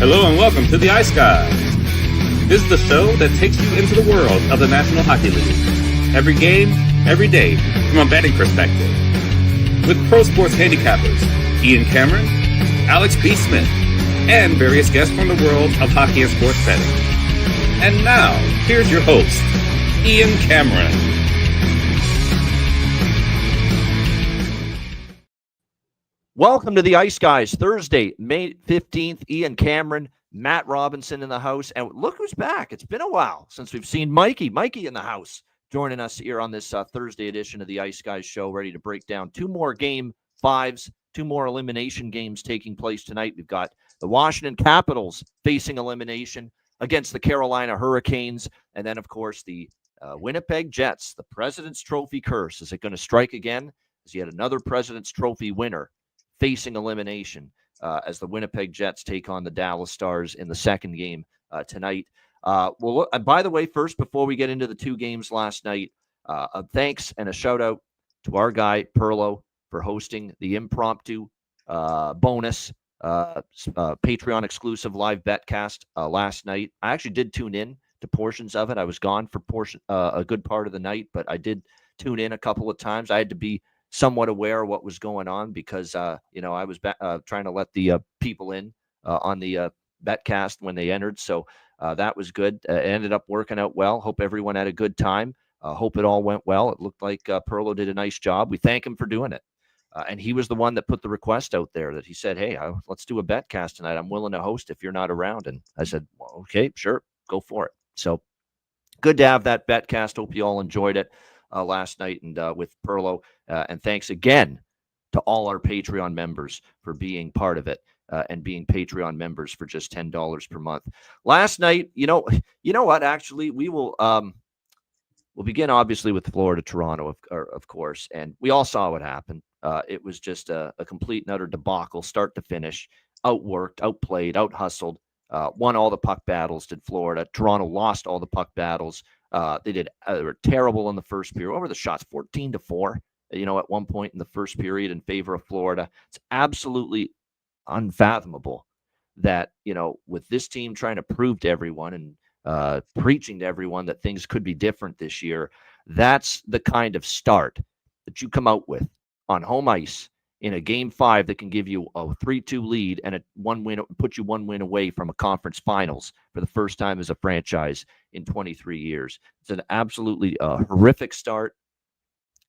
Hello and welcome to the Ice Guys. This is the show that takes you into the world of the National Hockey League. Every game, every day, from a betting perspective. With pro sports handicappers, Ian Cameron, Alex B. Smith, and various guests from the world of hockey and sports betting. And now, here's your host, Ian Cameron. Welcome to the Ice Guys, Thursday, May 15th. Ian Cameron, Matt Robinson in the house. And look who's back. It's been a while since we've seen Mikey in the house, joining us here on this Thursday edition of the Ice Guys show, ready to break down two more game fives, two more elimination games taking place tonight. We've got the Washington Capitals facing elimination against the Carolina Hurricanes. And then, of course, the Winnipeg Jets, the President's Trophy curse. Is it going to strike again? Is yet another President's Trophy winner facing elimination as the Winnipeg Jets take on the Dallas Stars in the second game tonight. And by the way, first, before we get into the two games last night, a thanks and a shout out to our guy, Perlo, for hosting the impromptu bonus Patreon exclusive live betcast last night. I actually did tune in to portions of it. I was gone for a good part of the night, but I did tune in a couple of times. I had to be somewhat aware of what was going on because, I was trying to let the people in on the betcast when they entered. So that was good. It ended up working out well. Hope everyone had a good time. Hope it all went well. It looked like Perlo did a nice job. We thank him for doing it. And he was the one that put the request out there that he said, hey, let's do a betcast tonight. I'm willing to host if you're not around. And I said, well, okay, sure, go for it. So good to have that betcast. Hope you all enjoyed it last night and with Perlo. And thanks again to all our Patreon members for being part of it and being Patreon members for just $10 per month. Last night, you know what? Actually, we will we'll begin obviously with Florida, Toronto, of course, and we all saw what happened. It was just a complete and utter debacle, start to finish. Outworked, outplayed, out-hustled. Won all the puck battles, did Florida. Toronto lost all the puck battles. They were terrible in the first period. What were the shots? 14-4, at one point in the first period in favor of Florida. It's absolutely unfathomable that, with this team trying to prove to everyone and preaching to everyone that things could be different this year, that's the kind of start that you come out with on home ice in a game 5 that can give you a 3-2 lead and put you one win away from a conference finals for the first time as a franchise in 23 years. It's an absolutely horrific start.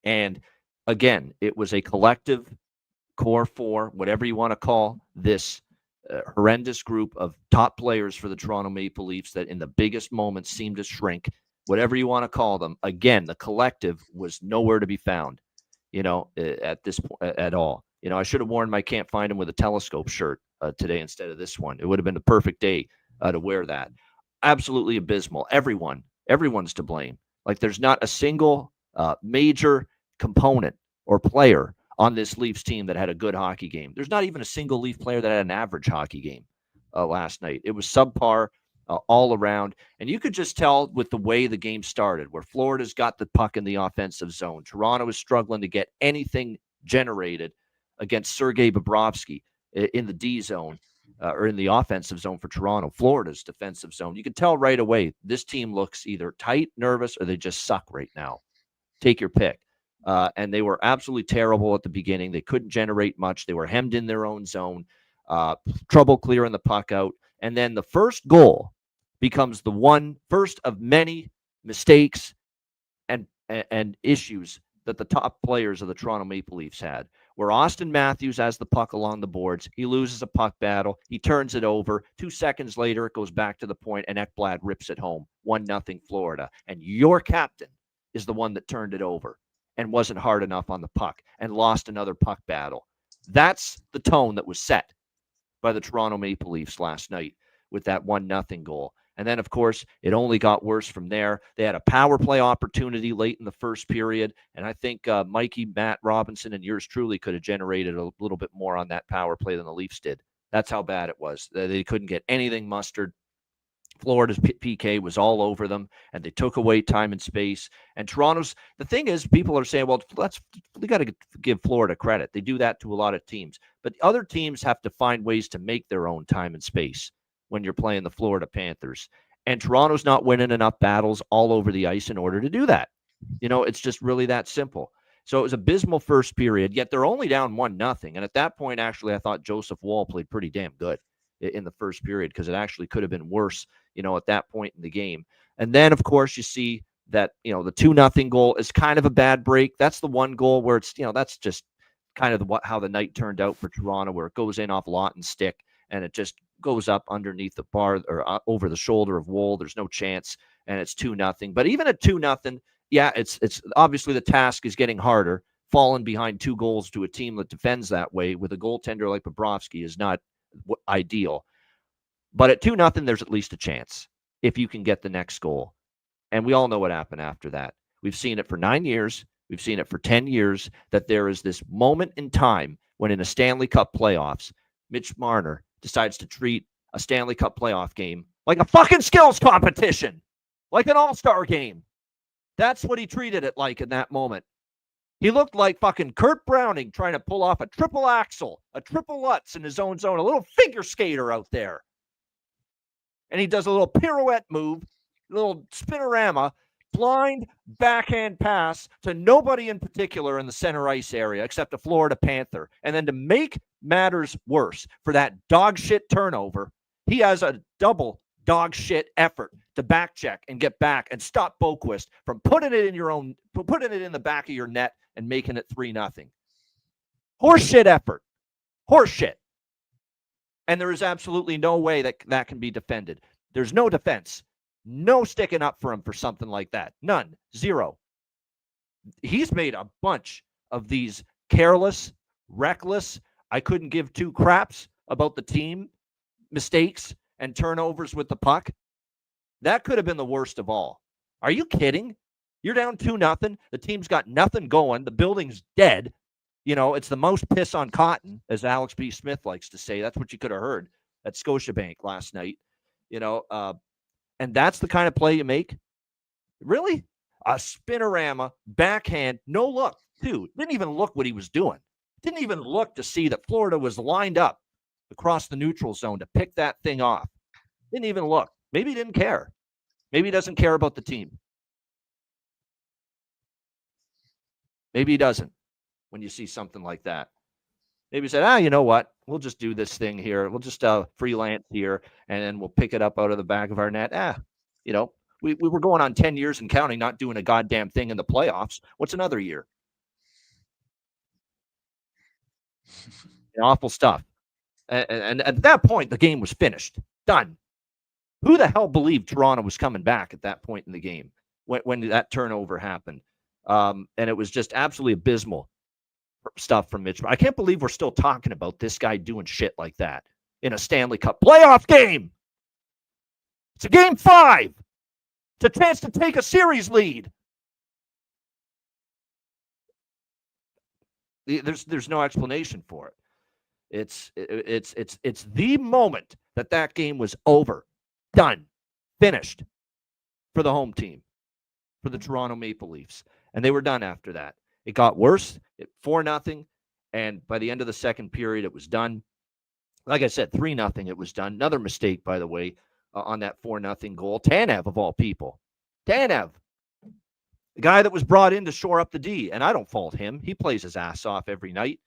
And again, it was a collective core 4, whatever you want to call this horrendous group of top players for the Toronto Maple Leafs that in the biggest moments seemed to shrink, whatever you want to call them. Again, the collective was nowhere to be found. At this point at all. I should have worn my Can't Find Him with a Telescope shirt today instead of this one. It would have been the perfect day to wear that. Absolutely abysmal. Everyone's to blame. Like there's not a single major component or player on this Leafs team that had a good hockey game. There's not even a single Leaf player that had an average hockey game last night. It was subpar all around. And you could just tell with the way the game started, where Florida's got the puck in the offensive zone. Toronto is struggling to get anything generated against Sergei Bobrovsky in the D zone or in the offensive zone for Toronto. Florida's defensive zone. You can tell right away this team looks either tight, nervous, or they just suck right now. Take your pick. And they were absolutely terrible at the beginning. They couldn't generate much. They were hemmed in their own zone. Trouble clearing the puck out. And then the first goal becomes the first of many mistakes and issues that the top players of the Toronto Maple Leafs had, where Austin Matthews has the puck along the boards. He loses a puck battle. He turns it over. 2 seconds later, it goes back to the point, and Ekblad rips it home. 1-0 Florida. And your captain is the one that turned it over and wasn't hard enough on the puck and lost another puck battle. That's the tone that was set by the Toronto Maple Leafs last night with that 1-0 goal. And then, of course, it only got worse from there. They had a power play opportunity late in the first period, and I think Mikey, Matt Robinson, and yours truly could have generated a little bit more on that power play than the Leafs did. That's how bad it was. They couldn't get anything mustered. Florida's PK was all over them, and they took away time and space. And Toronto's, the thing is, people are saying, well, we got to give Florida credit. They do that to a lot of teams. But other teams have to find ways to make their own time and space when you're playing the Florida Panthers. And Toronto's not winning enough battles all over the ice in order to do that. It's just really that simple. So it was abysmal first period, yet they're only down 1-0. And at that point, actually, I thought Joseph Woll played pretty damn good in the first period, because it actually could have been worse, at that point in the game. And then, of course, you see that, the 2-0 goal is kind of a bad break. That's the one goal where it's, that's just kind of how the night turned out for Toronto, where it goes in off lot and stick, and it just goes up underneath the bar or over the shoulder of Woll. There's no chance, and it's 2-0. But even at 2-0, yeah, it's obviously the task is getting harder. Falling behind 2 goals to a team that defends that way with a goaltender like Bobrovsky is not ideal. But at 2-0, there's at least a chance if you can get the next goal. And we all know what happened after that. We've seen it for 9 years. We've seen it for 10 years, that there is this moment in time when in a Stanley Cup playoffs, Mitch Marner decides to treat a Stanley Cup playoff game like a fucking skills competition, like an all-star game. That's what he treated it like in that moment. He looked like fucking Kurt Browning trying to pull off a triple axel, a triple Lutz in his own zone, a little figure skater out there. And he does a little pirouette move, a little spinorama, blind backhand pass to nobody in particular in the center ice area except a Florida Panther. And then to make matters worse, for that dog shit turnover, he has a double dog shit effort to back check and get back and stop Boquist from putting it in the back of your net and making it 3-0. Horseshit effort. Horseshit. And there is absolutely no way that can be defended. There's no defense. No sticking up for him for something like that. None. Zero. He's made a bunch of these careless, reckless, I couldn't give 2 craps about the team mistakes and turnovers with the puck. That could have been the worst of all. Are you kidding? You're down 2-0. The team's got nothing going. The building's dead. It's the most piss on cotton, as Alex B. Smith likes to say. That's what you could have heard at Scotiabank last night. And that's the kind of play you make? Really? A spinorama, backhand, no look. Dude, didn't even look what he was doing. Didn't even look to see that Florida was lined up across the neutral zone to pick that thing off. Didn't even look. Maybe he didn't care. Maybe he doesn't care about the team. Maybe he doesn't when you see something like that. Maybe he said, you know what? We'll just do this thing here. We'll just freelance here, and then we'll pick it up out of the back of our net. We were going on 10 years and counting, not doing a goddamn thing in the playoffs. What's another year? Awful stuff. And at that point, the game was finished. Done. Who the hell believed Toronto was coming back at that point in the game when that turnover happened? And it was just absolutely abysmal stuff from Mitch. I can't believe we're still talking about this guy doing shit like that in a Stanley Cup playoff game. It's a game 5. It's a chance to take a series lead. There's no explanation for it. It's the moment that game was over, done, finished for the home team, for the Toronto Maple Leafs, and they were done after that. It got worse. 4-0, and by the end of the second period, it was done. Like I said, 3-0, it was done. Another mistake, by the way, on that 4-0 goal. Tanev, of all people. Tanev, the guy that was brought in to shore up the D, and I don't fault him. He plays his ass off every night.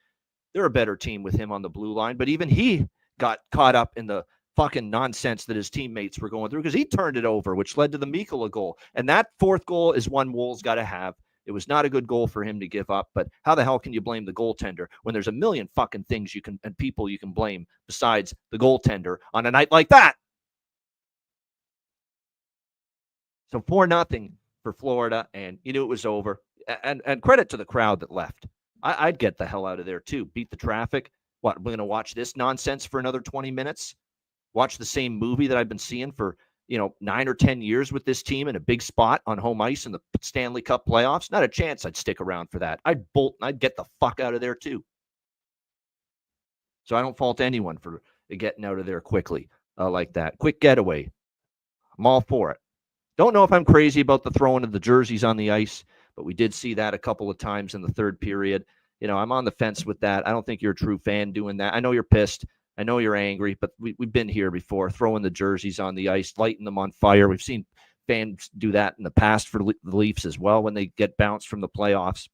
They're a better team with him on the blue line, but even he got caught up in the fucking nonsense that his teammates were going through because he turned it over, which led to the Mikkola goal. And that 4th goal is one Woll's got to have. It was not a good goal for him to give up, but how the hell can you blame the goaltender when there's a million fucking things you can and people you can blame besides the goaltender on a night like that? So 4-0 for Florida, and you knew it was over. And credit to the crowd that left. I'd get the hell out of there too. Beat the traffic. What, we're going to watch this nonsense for another 20 minutes? Watch the same movie that I've been seeing for 9 or 10 years with this team in a big spot on home ice in the Stanley Cup playoffs? Not a chance I'd stick around for that. I'd bolt and I'd get the fuck out of there too. So I don't fault anyone for getting out of there quickly like that. Quick getaway. I'm all for it. Don't know if I'm crazy about the throwing of the jerseys on the ice, but we did see that a couple of times in the third period. I'm on the fence with that. I don't think you're a true fan doing that. I know you're pissed. I know you're angry, but we've been here before, throwing the jerseys on the ice, lighting them on fire. We've seen fans do that in the past for the Leafs as well when they get bounced from the playoffs.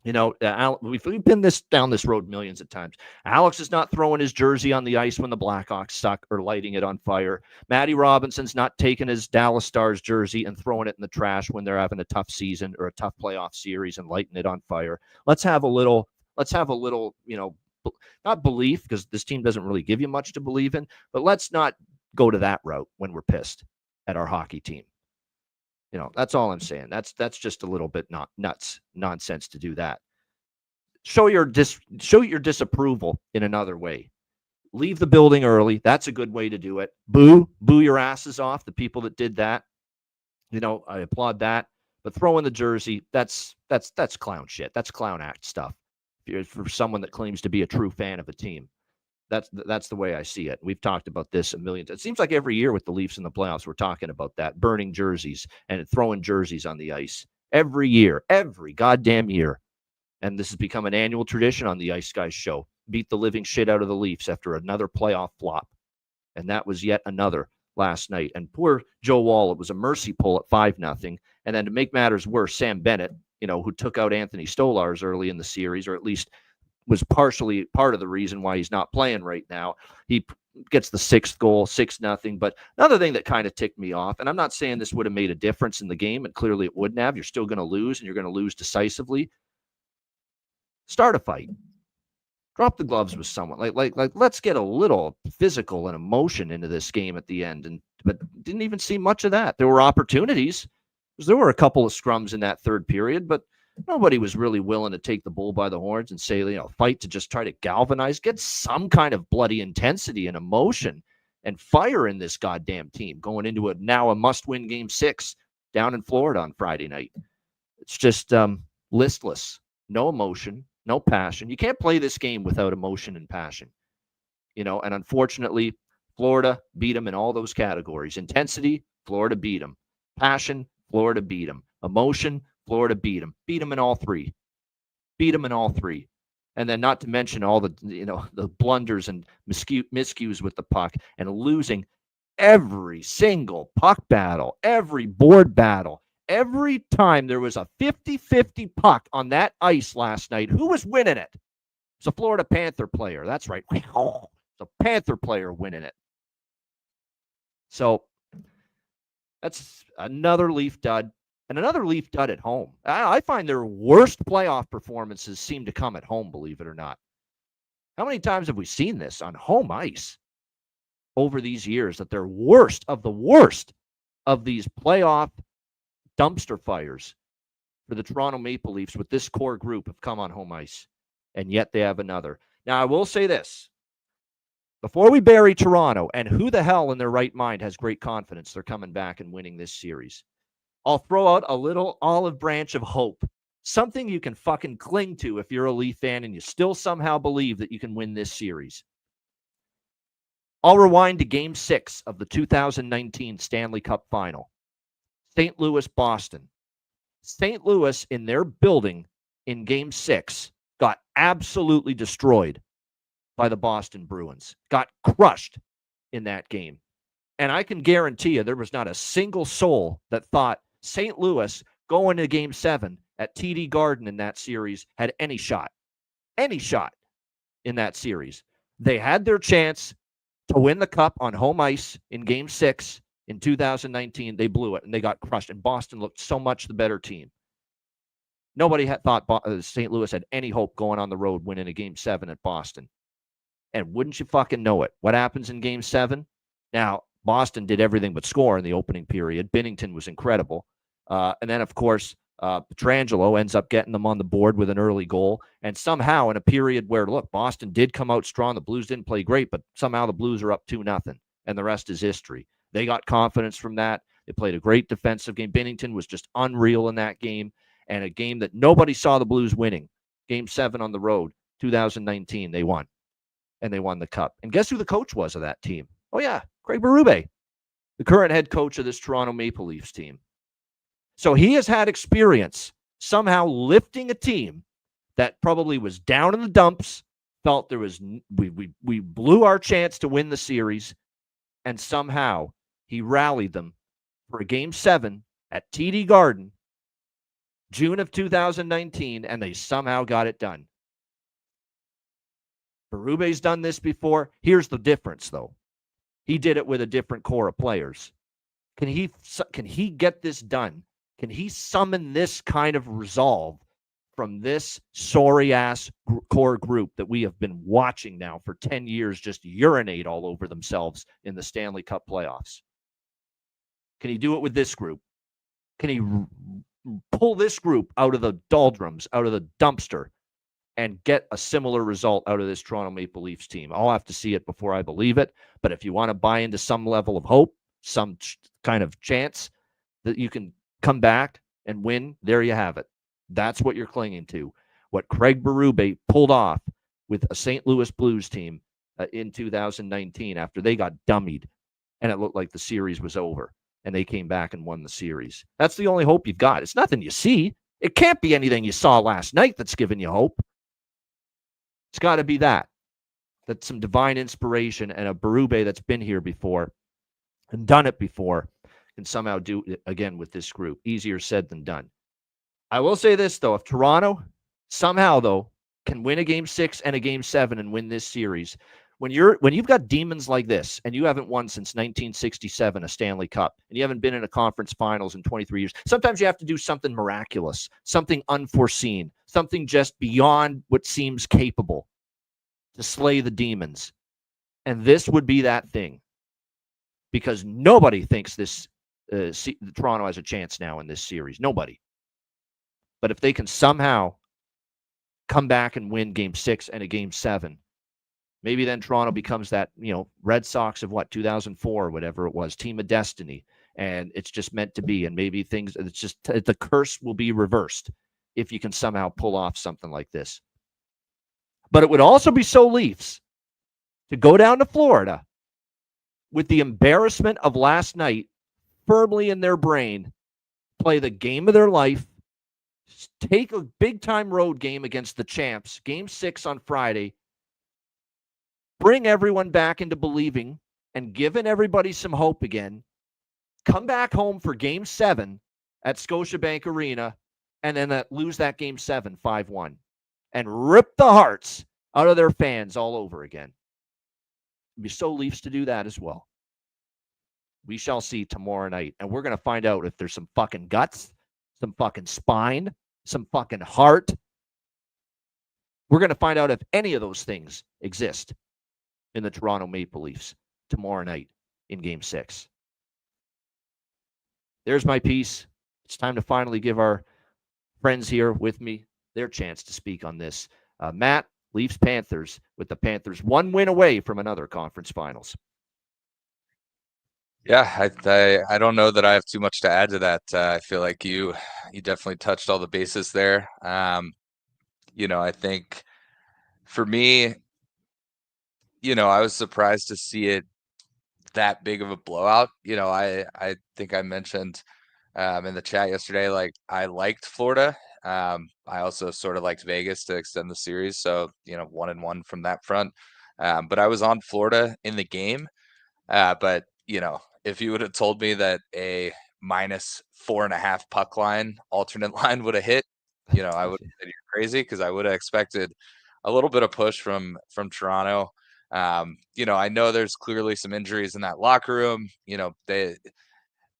We've been down this road millions of times. Alex is not throwing his jersey on the ice when the Blackhawks suck or lighting it on fire. Matty Robinson's not taking his Dallas Stars jersey and throwing it in the trash when they're having a tough season or a tough playoff series and lighting it on fire. Let's have a little, not belief, because this team doesn't really give you much to believe in, but let's not go to that route when we're pissed at our hockey team. That's all I'm saying. That's just a little bit nonsense to do that. Show your disapproval in another way. Leave the building early. That's a good way to do it. Boo your asses off, the people that did that. I applaud that. But throwing the jersey, that's clown shit. That's clown act stuff. For someone that claims to be a true fan of a team. That's the way I see it. We've talked about this a million times. It seems like every year with the Leafs in the playoffs, we're talking about that, burning jerseys and throwing jerseys on the ice. Every year, every goddamn year. And this has become an annual tradition on the Ice Guys show. Beat the living shit out of the Leafs after another playoff flop. And that was yet another last night. And poor Joe Wall, it was a mercy pull at 5-0. And then to make matters worse, Sam Bennett, who took out Anthony Stolarz early in the series, or at least was partially part of the reason why he's not playing right now. He gets the 6th goal, 6-0. But another thing that kind of ticked me off, and I'm not saying this would have made a difference in the game, and clearly it wouldn't have. You're still going to lose, and you're going to lose decisively. Start a fight. Drop the gloves with someone. Like let's get a little physical and emotion into this game at the end. But didn't even see much of that. There were opportunities. There were a couple of scrums in that third period, but nobody was really willing to take the bull by the horns and say, fight to just try to galvanize, get some kind of bloody intensity and emotion and fire in this goddamn team going into a must-win Game 6 down in Florida on Friday night. It's just listless. No emotion, no passion. You can't play this game without emotion and passion. And unfortunately, Florida beat them in all those categories. Intensity, Florida beat them. Passion, Florida beat them. Emotion, Florida beat them. Beat them in all three. And then not to mention all the blunders and miscues with the puck and losing every single puck battle, every board battle. Every time there was a 50-50 puck on that ice last night, who was winning it? It's a Florida Panther player. That's right. It's a Panther player winning it. So that's another Leaf dud. And another Leaf dud at home. I find their worst playoff performances seem to come at home, believe it or not. How many times have we seen this on home ice over these years, that they're worst of these playoff dumpster fires for the Toronto Maple Leafs with this core group have come on home ice, and yet they have another. Now, I will say this. Before we bury Toronto, and who the hell in their right mind has great confidence they're coming back and winning this series, I'll throw out a little olive branch of hope, something you can fucking cling to if you're a Leaf fan and you still somehow believe that you can win this series. I'll rewind to Game 6 of the 2019 Stanley Cup Final. St. Louis, Boston. St. Louis, in their building in Game 6, got absolutely destroyed by the Boston Bruins. Got crushed in that game. And I can guarantee you there was not a single soul that thought St. Louis going to Game 7 at TD Garden in that series had any shot in that series. They had their chance to win the cup on home ice in Game 6 in 2019. They blew it, and they got crushed, and Boston looked so much the better team. Nobody had thought St. Louis had any hope going on the road winning a Game 7 at Boston. And wouldn't you fucking know it? What happens in Game 7? Now, Boston did everything but score in the opening period. Binnington was incredible. And then, of course, Pietrangelo ends up getting them on the board with an early goal. And somehow, in a period where, look, Boston did come out strong. The Blues didn't play great, but somehow the Blues are up 2-0, and the rest is history. They got confidence from that. They played a great defensive game. Binnington was just unreal in that game, and a game that nobody saw the Blues winning. Game 7 on the road, 2019, they won. And they won the cup. And guess who the coach was of that team? Oh, yeah, Craig Berube, the current head coach of this Toronto Maple Leafs team. So he has had experience somehow lifting a team that probably was down in the dumps felt there was we blew our chance to win the series, and somehow he rallied them for a Game 7 at TD Garden, June of 2019, and they somehow got it done. Berube's done this before. Here's the difference, though. He did it with a different core of players. Can he get this done? Can he summon this kind of resolve from this sorry-ass core group that we have been watching now for 10 years just urinate all over themselves in the Stanley Cup playoffs? Can he do it with this group? Can he pull this group out of the doldrums, out of the dumpster, and get a similar result out of this Toronto Maple Leafs team? I'll have to see it before I believe it. But if you want to buy into some level of hope, some kind of chance that you can come back and win, there you have it. That's what you're clinging to. What Craig Berube pulled off with a St. Louis Blues team in 2019 after they got dummied and it looked like the series was over and they came back and won the series. That's the only hope you've got. It's nothing you see. It can't be anything you saw last night that's giving you hope. It's got to be that. That's some divine inspiration, and a Berube that's been here before and done it before can somehow do it again with this group. Easier said than done. I will say this, though. If Toronto somehow, though, can win a Game 6 and a Game 7 and win this series, when you've got demons like this and you haven't won since 1967 a Stanley Cup and you haven't been in a conference finals in 23 years, sometimes you have to do something miraculous, something unforeseen, something just beyond what seems capable to slay the demons. And this would be that thing, because nobody thinks Toronto has a chance now in this series. Nobody. But if they can somehow come back and win Game 6 and a Game 7, maybe then Toronto becomes that, Red Sox of 2004 or whatever it was, team of destiny, and it's just meant to be. And maybe the curse will be reversed if you can somehow pull off something like this. But it would also be so Leafs to go down to Florida with the embarrassment of last night firmly in their brain, play the game of their life, take a big-time road game against the champs, Game 6 on Friday, bring everyone back into believing and giving everybody some hope again, come back home for Game 7 at Scotiabank Arena, and then lose that Game 7 5-1 and rip the hearts out of their fans all over again. It'd be so Leafs to do that as well. We shall see tomorrow night, and we're going to find out if there's some fucking guts, some fucking spine, some fucking heart. We're going to find out if any of those things exist in the Toronto Maple Leafs tomorrow night in Game 6. There's my piece. It's time to finally give our friends here with me their chance to speak on this. Matt, Leafs Panthers, with the Panthers one win away from another conference finals. Yeah, I don't know that I have too much to add to that. I feel like you definitely touched all the bases there. I think for me, I was surprised to see it that big of a blowout. I think I mentioned in the chat yesterday, like, I liked Florida. I also sort of liked Vegas to extend the series. So, 1-1 from that front. But I was on Florida in the game. But, if you would have told me that a -4.5 puck line, alternate line would have hit, I would have said you're crazy, because I would have expected a little bit of push from Toronto. I know there's clearly some injuries in that locker room.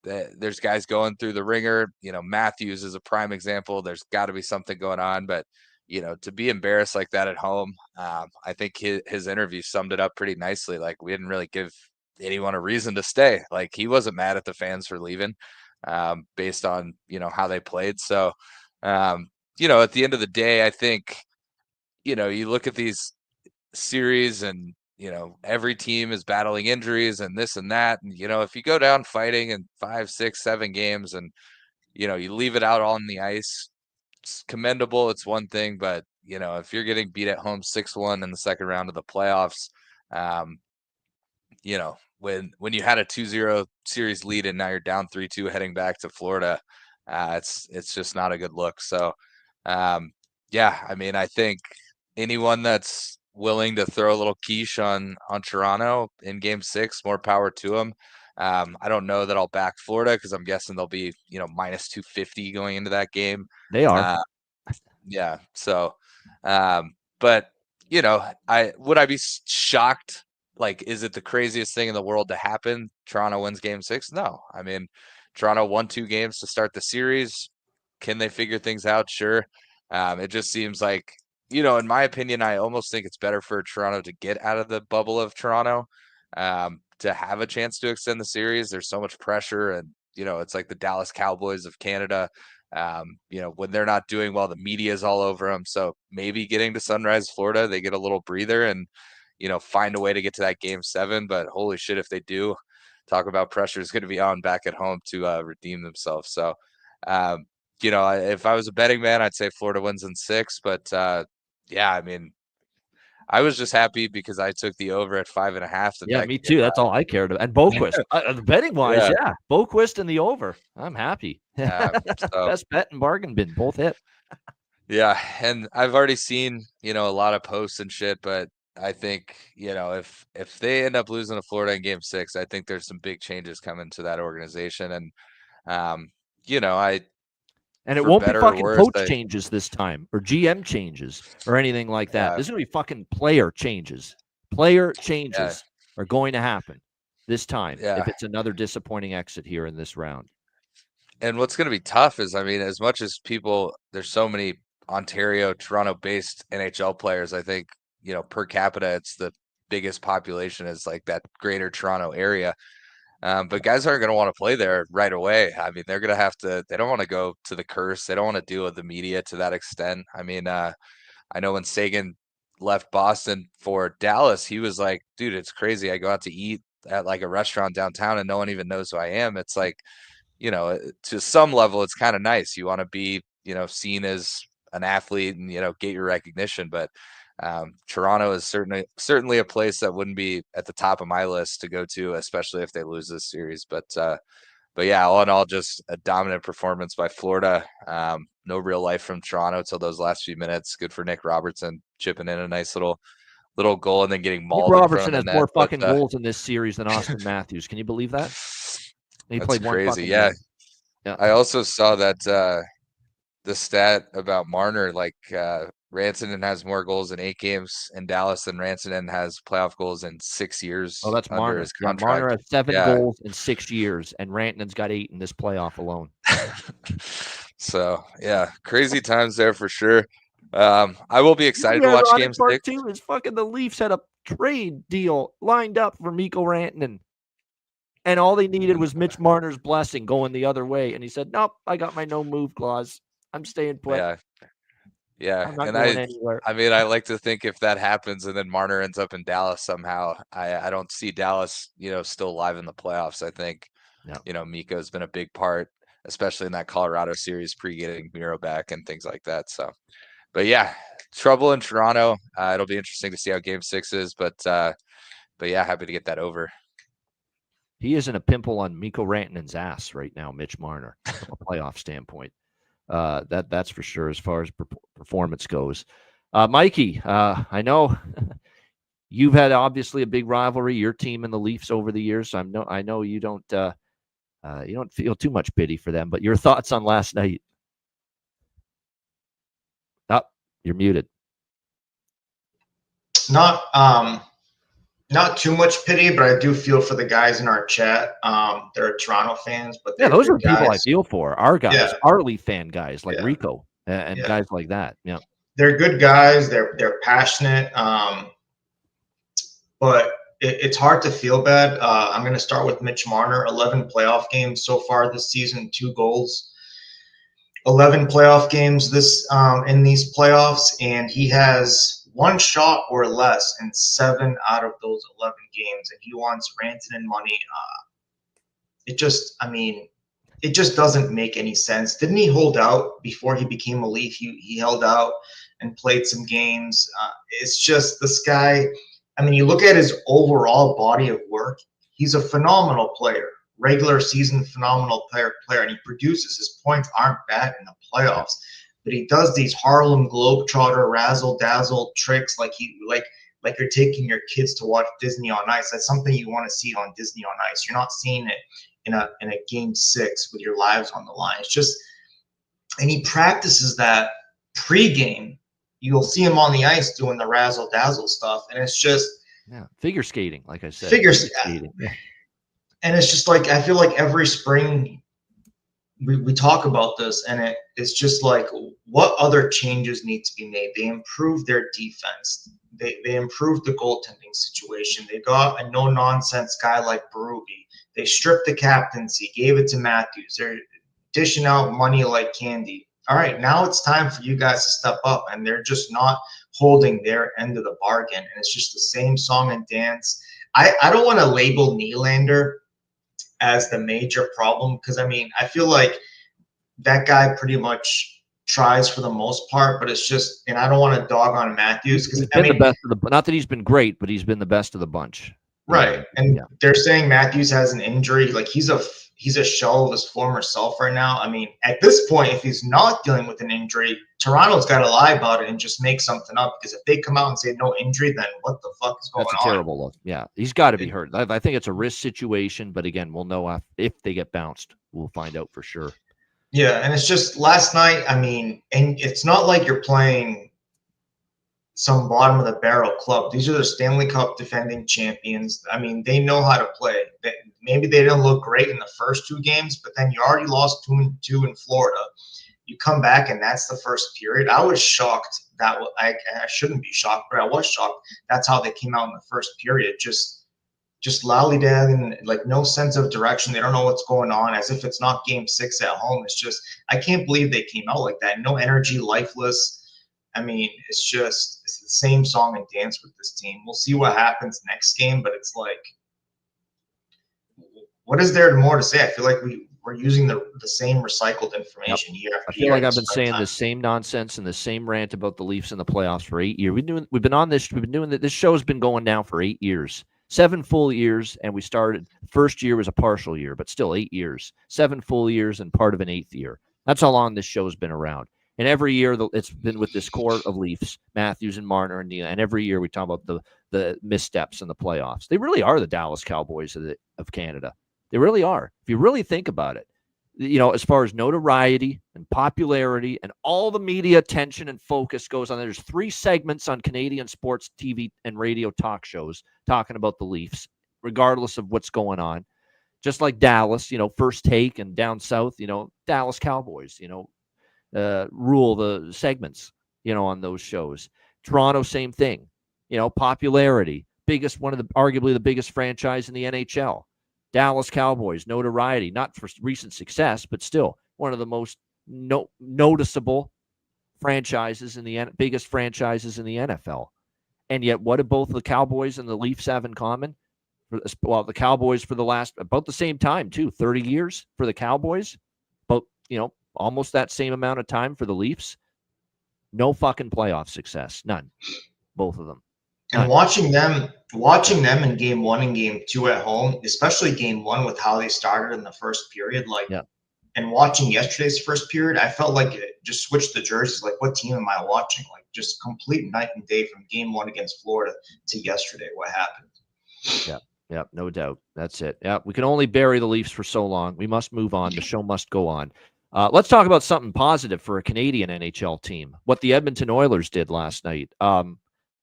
There's guys going through the ringer. Matthews is a prime example. There's got to be something going on, but to be embarrassed like that at home, I think his interview summed it up pretty nicely. Like, we didn't really give anyone a reason to stay. Like, he wasn't mad at the fans for leaving, based on how they played. So, at the end of the day, I think you look at these series and every team is battling injuries and this and that. And, if you go down fighting in 5, 6, 7 games and, you leave it out on the ice, it's commendable. It's one thing, but, if you're getting beat at home 6-1 in the second round of the playoffs, when you had a 2-0 series lead and now you're down 3-2 heading back to Florida, it's just not a good look. So, I think anyone that's willing to throw a little quiche on Toronto in Game 6. More power to them. I don't know that I'll back Florida because I'm guessing they'll be minus 250 going into that game. They are. Yeah. So, but I be shocked? Like, is it the craziest thing in the world to happen? Toronto wins Game 6? No. I mean, Toronto won 2 games to start the series. Can they figure things out? Sure. It just seems like, in my opinion, I almost think it's better for Toronto to get out of the bubble of Toronto, to have a chance to extend the series. There's so much pressure, and it's like the Dallas Cowboys of Canada. When they're not doing well, the media is all over them. So maybe getting to Sunrise, Florida, they get a little breather and, find a way to get to that Game 7. But holy shit, if they do, talk about pressure is going to be on back at home to redeem themselves. So, if I was a betting man, I'd say Florida wins in 6. But yeah, I mean, I was just happy because I took the over at 5.5. Yeah, me too. That's all I cared about. And Boquist, betting wise, yeah, Boquist and the over. I'm happy. Best bet and bargain bin, both hit. Yeah, and I've already seen a lot of posts and shit, but I think if they end up losing to Florida in Game 6, I think there's some big changes coming to that organization, and And it won't be fucking coach changes this time, or GM changes, or anything like that. This is going to be fucking player changes. Player changes are going to happen this time if it's another disappointing exit here in this round. And what's going to be tough is, I mean, as much as there's so many Ontario, Toronto-based NHL players, I think, per capita, it's the biggest population is like that greater Toronto area. But guys aren't going to want to play there right away. I mean, they're going to have to, they don't want to go to the curse. They don't want to deal with the media to that extent. I mean, I know when Sagan left Boston for Dallas, he was like, dude, it's crazy. I go out to eat at like a restaurant downtown and no one even knows who I am. It's like, to some level, it's kind of nice. You want to be, seen as an athlete and, get your recognition. But Toronto is certainly a place that wouldn't be at the top of my list to go to, especially if they lose this series. But yeah, all in all, just a dominant performance by Florida. No real life from Toronto till those last few minutes. Good for Nick Robertson chipping in a nice little goal and then getting mauled. Nick Robertson has more fucking goals in this series than Austin Matthews. Can you believe that? He played crazy. Yeah. I also saw that the stat about Marner, like Rantanen has more goals in 8 games in Dallas than Rantanen has playoff goals in 6 years. Oh, that's Marner. His contract. Yeah, Marner has 7 goals in 6 years, and Rantanen's got 8 in this playoff alone. So yeah, crazy times there for sure. I will be excited to watch Game 6. Too is fucking the Leafs had a trade deal lined up for Mikko Rantanen. And all they needed was Mitch Marner's blessing going the other way. And he said, nope, I got my no move clause. I'm staying put. Yeah. I'm not going anywhere. I mean, I like to think if that happens and then Marner ends up in Dallas somehow, I don't see Dallas, still alive in the playoffs. I think, Mikko's been a big part, especially in that Colorado series, pre-getting Miro back and things like that. So, but yeah, trouble in Toronto. It'll be interesting to see how Game 6 is, but yeah, happy to get that over. He isn't a pimple on Mikko Rantanen's ass right now, Mitch Marner, from a playoff standpoint. That's for sure as far as performance goes. Mikey, I know you've had obviously a big rivalry, your team and the Leafs over the years. So I know you don't feel too much pity for them, but your thoughts on last night? Oh, you're muted. Not too much pity, but I do feel for the guys in our chat. They're Toronto fans, but those are people I feel for. Our guys, our Leaf fan guys like Rico and guys like that. Yeah, they're good guys. They're passionate, but it's hard to feel bad. I'm going to start with Mitch Marner. 11 playoff games so far this season, 2 goals. 11 playoff games in these playoffs, and he has 1 shot or less in 7 out of those 11 games, and he wants Rantanen money. It just doesn't make any sense. Didn't he hold out before he became a Leaf? He held out and played some games. It's just this guy. I mean, you look at his overall body of work. He's a phenomenal player, regular season phenomenal player, and he produces. His points aren't bad in the playoffs. But he does these Harlem Globetrotter razzle dazzle tricks, like like you're taking your kids to watch Disney on Ice. That's something you want to see on Disney on Ice. You're not seeing it in a game 6 with your lives on the line. It's just, and he practices that pregame. You'll see him on the ice doing the razzle dazzle stuff, and it's just figure skating, like I said. Figure skating. Yeah. And it's just like, I feel like every spring we talk about this, and it's just like, what other changes need to be made? They improved their defense. They improved the goaltending situation. They got a no-nonsense guy like Berube. They stripped the captaincy, gave it to Matthews. They're dishing out money like candy. All right, now it's time for you guys to step up, and they're just not holding their end of the bargain, and it's just the same song and dance. I don't want to label Nylander as the major problem, because I mean, I feel like that guy pretty much tries for the most part, but it's just, and I don't want to dog on Matthews, because I mean, the best of the, not that he's been great, but he's been the best of the bunch. Right. And they're saying Matthews has an injury. Like, he's a shell of his former self right now. I mean, at this point, if he's not dealing with an injury, Toronto's got to lie about it and just make something up, because if they come out and say no injury, then what the fuck is going on? That's a terrible look. Yeah, he's got to be hurt. I think it's a risk situation, but again, we'll know if they get bounced. We'll find out for sure. Yeah, and it's just last night, I mean, and it's not like you're playing some bottom of the barrel club. These are the Stanley Cup defending champions. I mean, they know how to play. Maybe they didn't look great in the first 2 games, but then you already lost 2-2 in Florida. You come back, and that's the first period. I was shocked that I shouldn't be shocked, but I was shocked. That's how they came out in the first period. Just lollygagging, like no sense of direction. They don't know what's going on, as if it's not game 6 at home. It's just, I can't believe they came out like that. No energy, lifeless. I mean, it's the same song and dance with this team. We'll see what happens next game, but it's like, what is there more to say? I feel like we're using the same recycled information year after year. I feel like I've been saying the same nonsense and the same rant about the Leafs in the playoffs for 8 years. We've been on this. We've been doing that. This show's been going now for 8 years, 7 full years, and we started. First year was a partial year, but still 8 years, 7 full years, and part of an 8th year. That's how long this show's been around. And every year it's been with this core of Leafs, Matthews and Marner and Neal. And every year we talk about the missteps in the playoffs. They really are the Dallas Cowboys of Canada. They really are. If you really think about it, as far as notoriety and popularity and all the media attention and focus goes on, there's 3 segments on Canadian sports TV and radio talk shows talking about the Leafs, regardless of what's going on. Just like Dallas, First Take, and down south, Dallas Cowboys, rule the segments, on those shows. Toronto, same thing. Popularity, arguably the biggest franchise in the NHL. Dallas Cowboys, notoriety, not for recent success, but still one of the most noticeable franchises biggest franchises in the NFL. And yet, what do both the Cowboys and the Leafs have in common? Well, the Cowboys for the last about the same time too, 30 years for the Cowboys, but almost that same amount of time for the Leafs. No fucking playoff success. None. Both of them. And watching them in game 1 and game 2 at home, especially game 1 with how they started in the first period, and watching yesterday's first period, I felt like it just switched the jerseys. Like, what team am I watching? Like, just complete night and day from game 1 against Florida to yesterday. What happened? Yeah, no doubt. That's it. Yeah, we can only bury the Leafs for so long. We must move on. The show must go on. Let's talk about something positive for a Canadian NHL team. What the Edmonton Oilers did last night.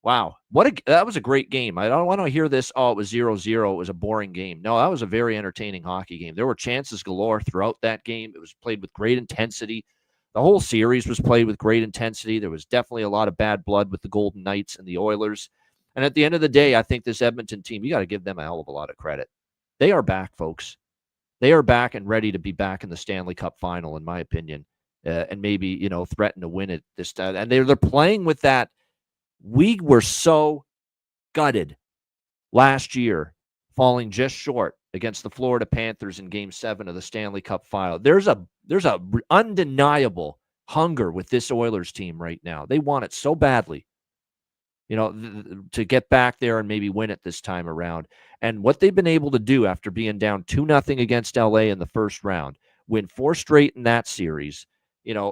Wow, that was a great game. I don't want to hear this. Oh, it was 0-0. It was a boring game. No, that was a very entertaining hockey game. There were chances galore throughout that game. It was played with great intensity. The whole series was played with great intensity. There was definitely a lot of bad blood with the Golden Knights and the Oilers. And at the end of the day, I think this Edmonton team, you got to give them a hell of a lot of credit. They are back, folks. They are back and ready to be back in the Stanley Cup final, in my opinion, and maybe, threaten to win it this time. And they're playing with that. We were so gutted last year, falling just short against the Florida Panthers in Game 7 of the Stanley Cup final. There's a undeniable hunger with this Oilers team right now. They want it so badly, to get back there and maybe win it this time around. And what they've been able to do after being down 2-0 against LA in the first round, win 4 straight in that series,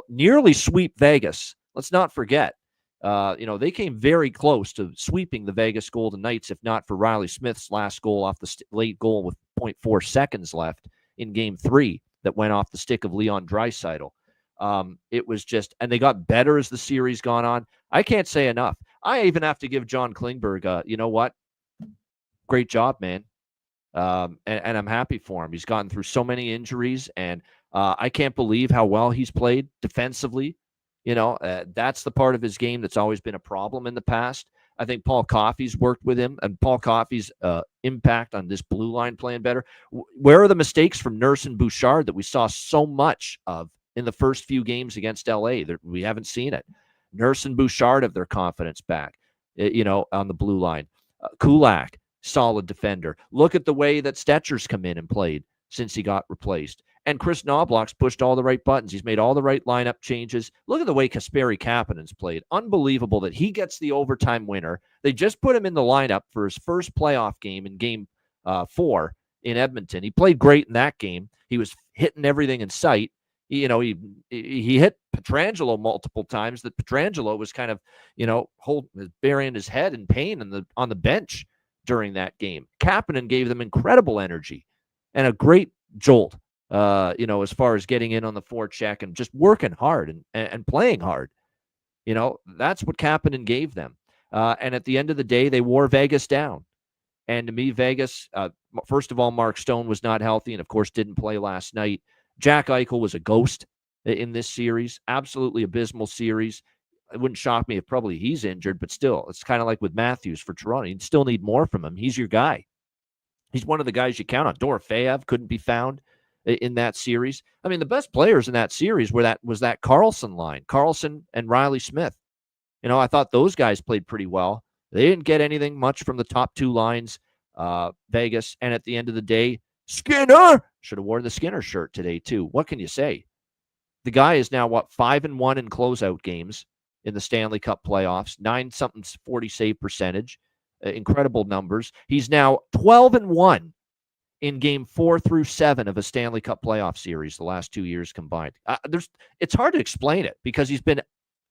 nearly sweep Vegas. Let's not forget. They came very close to sweeping the Vegas Golden Knights, if not for Riley Smith's last goal off the late goal with 0.4 seconds left in Game 3 that went off the stick of Leon Draisaitl. It was just, and they got better as the series gone on. I can't say enough. I even have to give John Klingberg, you know what? Great job, man. And I'm happy for him. He's gotten through so many injuries, and I can't believe how well he's played defensively. That's the part of his game that's always been a problem in the past. I think Paul Coffey's worked with him, and Paul Coffey's impact on this blue line playing better. Where are the mistakes from Nurse and Bouchard that we saw so much of in the first few games against LA? We haven't seen it. Nurse and Bouchard have their confidence back, on the blue line. Kulak, solid defender. Look at the way that Stetcher's come in and played since he got replaced. And Chris Knobloch's pushed all the right buttons. He's made all the right lineup changes. Look at the way Kasperi Kapanen's played. Unbelievable that he gets the overtime winner. They just put him in the lineup for his first playoff game in Game 4 in Edmonton. He played great in that game. He was hitting everything in sight. He hit Pietrangelo multiple times. That Pietrangelo was kind of, burying his head in pain on the bench during that game. Kapanen gave them incredible energy and a great jolt. As far as getting in on the forecheck and just working hard and playing hard. That's what Kapanen gave them. And at the end of the day, they wore Vegas down. And to me, Vegas, first of all, Mark Stone was not healthy and, of course, didn't play last night. Jack Eichel was a ghost in this series. Absolutely abysmal series. It wouldn't shock me if probably he's injured, but still, it's kind of like with Matthews for Toronto. You still need more from him. He's your guy. He's one of the guys you count on. Dorofeyev couldn't be found in that series. I mean, the best players in that series was that Carlson line, Carlson and Riley Smith. I thought those guys played pretty well. They didn't get anything much from the top two lines, Vegas. And at the end of the day, Skinner should have worn the Skinner shirt today too. What can you say? The guy is now 5-1 in closeout games in the Stanley Cup playoffs, 9-something 40 save percentage, incredible numbers. He's now 12-1 in Game 4 through 7 of a Stanley Cup playoff series the last 2 years combined. It's hard to explain it because he's been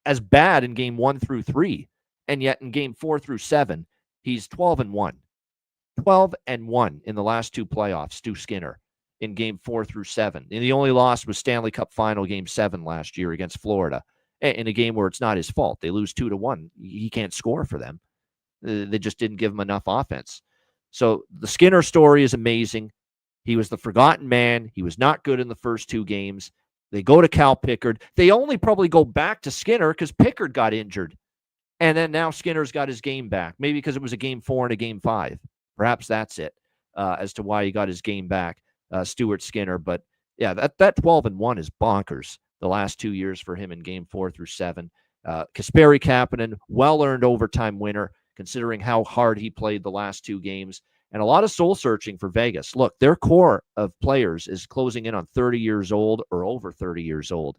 as bad in Game 1 through 3, and yet in Game 4 through 7, he's 12-1. 12-1 in the last two playoffs, Stu Skinner, in Game 4 through 7. And the only loss was Stanley Cup Final Game 7 last year against Florida, in a game where it's not his fault. They lose 2-1. He can't score for them. They just didn't give him enough offense. So the Skinner story is amazing. He was the forgotten man. He was not good in the first two games. They go to Cal Pickard. They only probably go back to Skinner because Pickard got injured. And then now Skinner's got his game back. Maybe because it was a Game 4 and a Game 5. Perhaps that's it as to why he got his game back, Stuart Skinner. But yeah, that 12-1 is bonkers the last 2 years for him in Game 4 through 7. Kasperi Kapanen, well-earned overtime winner, considering how hard he played the last two games. And a lot of soul-searching for Vegas. Look, their core of players is closing in on 30 years old or over 30 years old.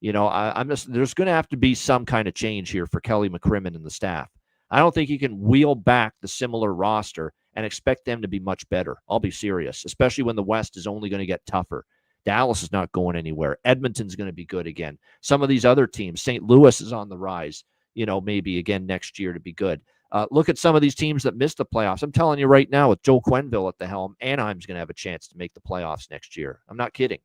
There's going to have to be some kind of change here for Kelly McCrimmon and the staff. I don't think you can wheel back the similar roster and expect them to be much better. I'll be serious, especially when the West is only going to get tougher. Dallas is not going anywhere. Edmonton's going to be good again. Some of these other teams, St. Louis is on the rise, maybe again next year to be good. Look at some of these teams that missed the playoffs. I'm telling you right now, with Joe Quenneville at the helm, Anaheim's going to have a chance to make the playoffs next year. I'm not kidding.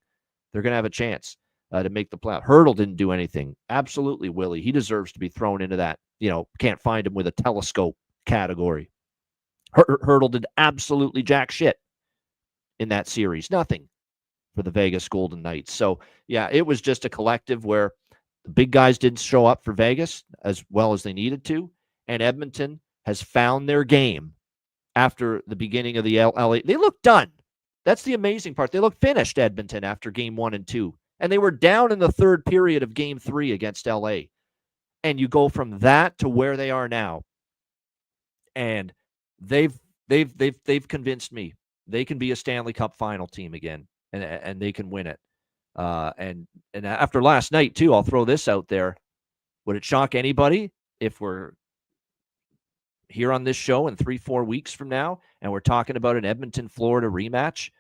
They're going to have a chance to make the playoffs. Hurdle didn't do anything. Absolutely, Willie. He deserves to be thrown into that, can't find him with a telescope category. Hurdle did absolutely jack shit in that series. Nothing for the Vegas Golden Knights. So, yeah, it was just a collective where the big guys didn't show up for Vegas as well as they needed to. And Edmonton has found their game after the beginning of the LA. They look done. That's the amazing part. They look finished, Edmonton, after Game 1 and 2. And they were down in the third period of Game 3 against LA. And you go from that to where they are now. And they've convinced me they can be a Stanley Cup final team again, and they can win it. And after last night, too, I'll throw this out there. Would it shock anybody if we're here on this show in 3-4 weeks from now, and we're talking about an Edmonton, Florida rematch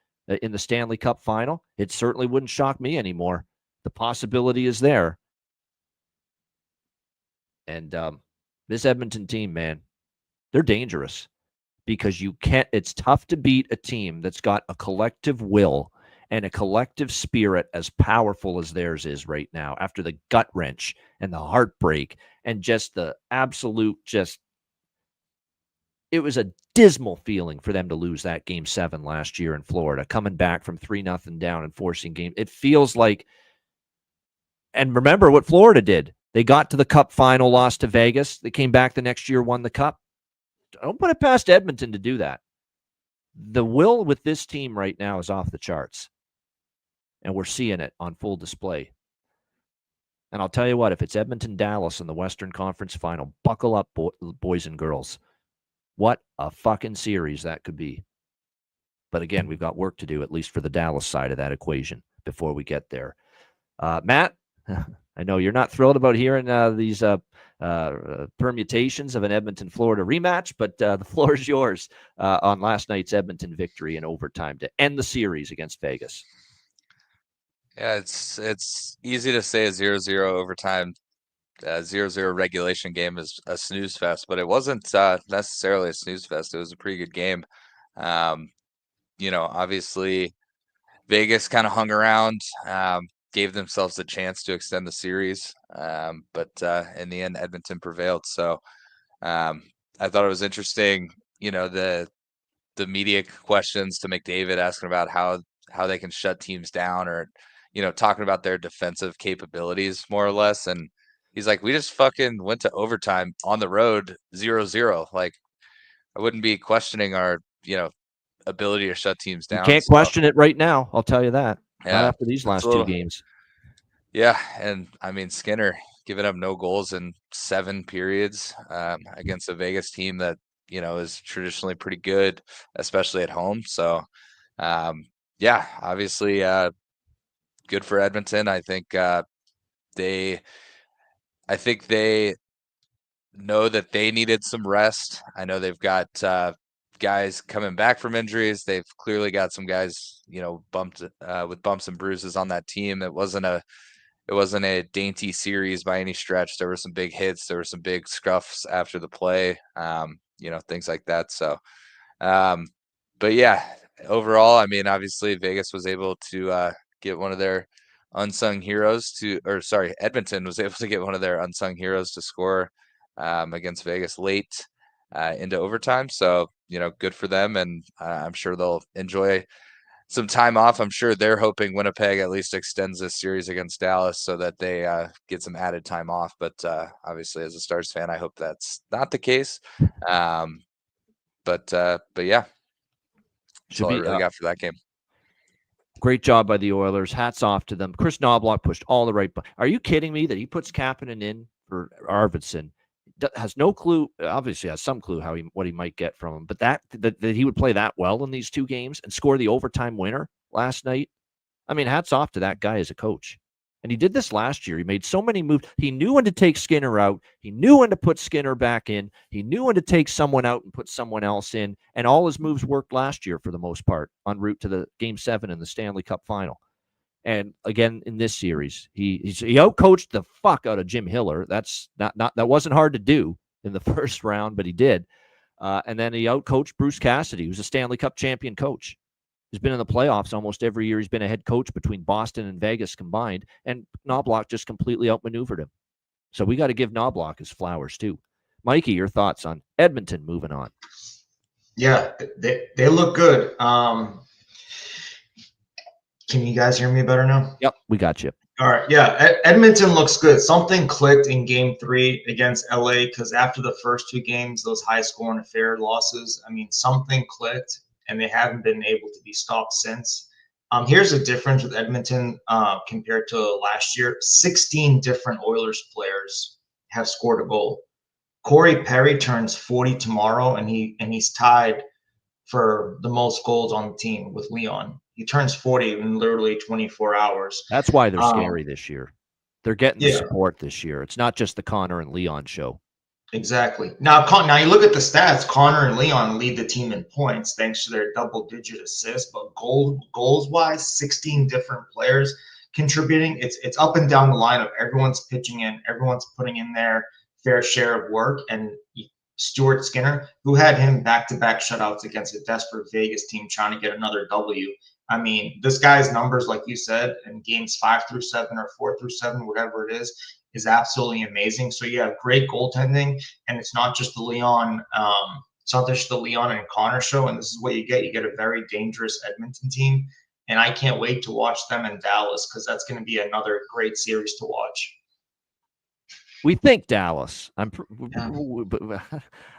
in the Stanley Cup final? It certainly wouldn't shock me anymore. The possibility is there. And this Edmonton team, man, they're dangerous because it's tough to beat a team that's got a collective will and a collective spirit as powerful as theirs is right now after the gut wrench and the heartbreak and just the absolute it was a dismal feeling for them to lose that game 7 last year in Florida, coming back from 3-0 down and forcing game. It feels like, and remember what Florida did. They got to the Cup final, lost to Vegas. They came back the next year, won the Cup. Don't put it past Edmonton to do that. The will with this team right now is off the charts, and we're seeing it on full display. And I'll tell you what, if it's Edmonton-Dallas in the Western Conference Final, buckle up, boys and girls. What a fucking series that could be. But again, we've got work to do, at least for the Dallas side of that equation, before we get there. Matt, I know you're not thrilled about hearing these permutations of an Edmonton-Florida rematch, but the floor is yours on last night's Edmonton victory in overtime to end the series against Vegas. Yeah, it's easy to say a 0-0 overtime, 0-0 regulation game is a snooze fest, but it wasn't necessarily a snooze fest. It was a pretty good game. Obviously Vegas kind of hung around, gave themselves a chance to extend the series, but in the end, Edmonton prevailed. So I thought it was interesting, the media questions to McDavid asking about how they can shut teams down or, talking about their defensive capabilities more or less. And he's like, we just fucking went to overtime on the road 0-0. Like, I wouldn't be questioning our, ability to shut teams down. You can't question it right now. I'll tell you that. Yeah, not after these last 2 games. Yeah. And I mean, Skinner giving up no goals in 7 periods against a Vegas team that, is traditionally pretty good, especially at home. So, obviously good for Edmonton. I think they know that they needed some rest. I know they've got guys coming back from injuries. They've clearly got some guys, bumped with bumps and bruises on that team. It wasn't a dainty series by any stretch. There were some big hits. There were some big scruffs after the play, things like that. So, but yeah, overall, I mean, obviously Vegas was able to get one of their unsung heroes Edmonton was able to get one of their unsung heroes to score against Vegas late into overtime. So, good for them. And I'm sure they'll enjoy some time off. I'm sure they're hoping Winnipeg at least extends this series against Dallas so that they get some added time off. But obviously, as a Stars fan, I hope that's not the case. But yeah, that's all I really got for that game. Great job by the Oilers. Hats off to them. Chris Knobloch pushed all the right. Are you kidding me that he puts Kapanen in for Arvidsson? Has no clue. Obviously, has some clue what he might get from him. But that he would play that well in these 2 games and score the overtime winner last night. I mean, hats off to that guy as a coach. And he did this last year. He made so many moves. He knew when to take Skinner out. He knew when to put Skinner back in. He knew when to take someone out and put someone else in. And all his moves worked last year for the most part en route to the Game 7 in the Stanley Cup Final. And again, in this series, he outcoached the fuck out of Jim Hiller. That's that wasn't hard to do in the first round, but he did. And then he outcoached Bruce Cassidy, who's a Stanley Cup champion coach. He's been in the playoffs almost every year. He's been a head coach between Boston and Vegas combined, and Knobloch just completely outmaneuvered him. So we got to give Knobloch his flowers too. Mikey, your thoughts on Edmonton moving on? Yeah, they look good. Can you guys hear me better now? Yep, we got you. All right. Yeah, Edmonton looks good. Something clicked in Game 3 against LA because after the first 2 games, those high-scoring affair losses, I mean, something clicked, and they haven't been able to be stopped since. Here's a difference with Edmonton compared to last year. 16 different Oilers players have scored a goal. Corey Perry turns 40 tomorrow, and he's tied for the most goals on the team with Leon. He turns 40 in literally 24 hours. That's why they're scary this year. They're getting the support this year. It's not just the Connor and Leon show. Exactly. Now you look at the stats. Connor and Leon lead the team in points thanks to their double-digit assists. But goals-wise, 16 different players contributing. It's up and down the line of everyone's pitching in, everyone's putting in their fair share of work. And Stuart Skinner, who had him back-to-back shutouts against a desperate Vegas team trying to get another W. I mean, this guy's numbers, like you said, in games 5 through 7 or 4 through 7, whatever it is absolutely amazing. So yeah, great goaltending, and it's not just the Leon. It's not just the Leon and Connor show, and this is what you get. You get a very dangerous Edmonton team, and I can't wait to watch them in Dallas because that's going to be another great series to watch. We think Dallas. I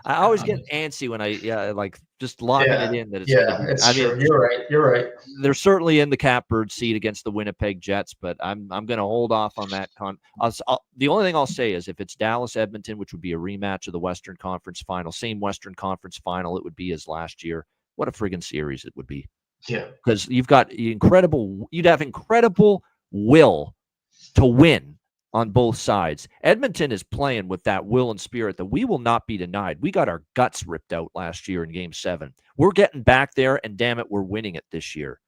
always get Um, antsy when I like just locking it in that it's Yeah, going to be. it's true. You're right. You're right. They're certainly in the catbird seat against the Winnipeg Jets, but I'm going to hold off on that. The only thing I'll say is if it's Dallas Edmonton, which would be a rematch of the Western Conference Final, same Western Conference Final it would be as last year. What a friggin' series it would be! Yeah, because you'd have incredible will to win on both sides. Edmonton is playing with that will and spirit that we will not be denied. We got our guts ripped out last year in Game 7. We're getting back there, and damn it, we're winning it this year.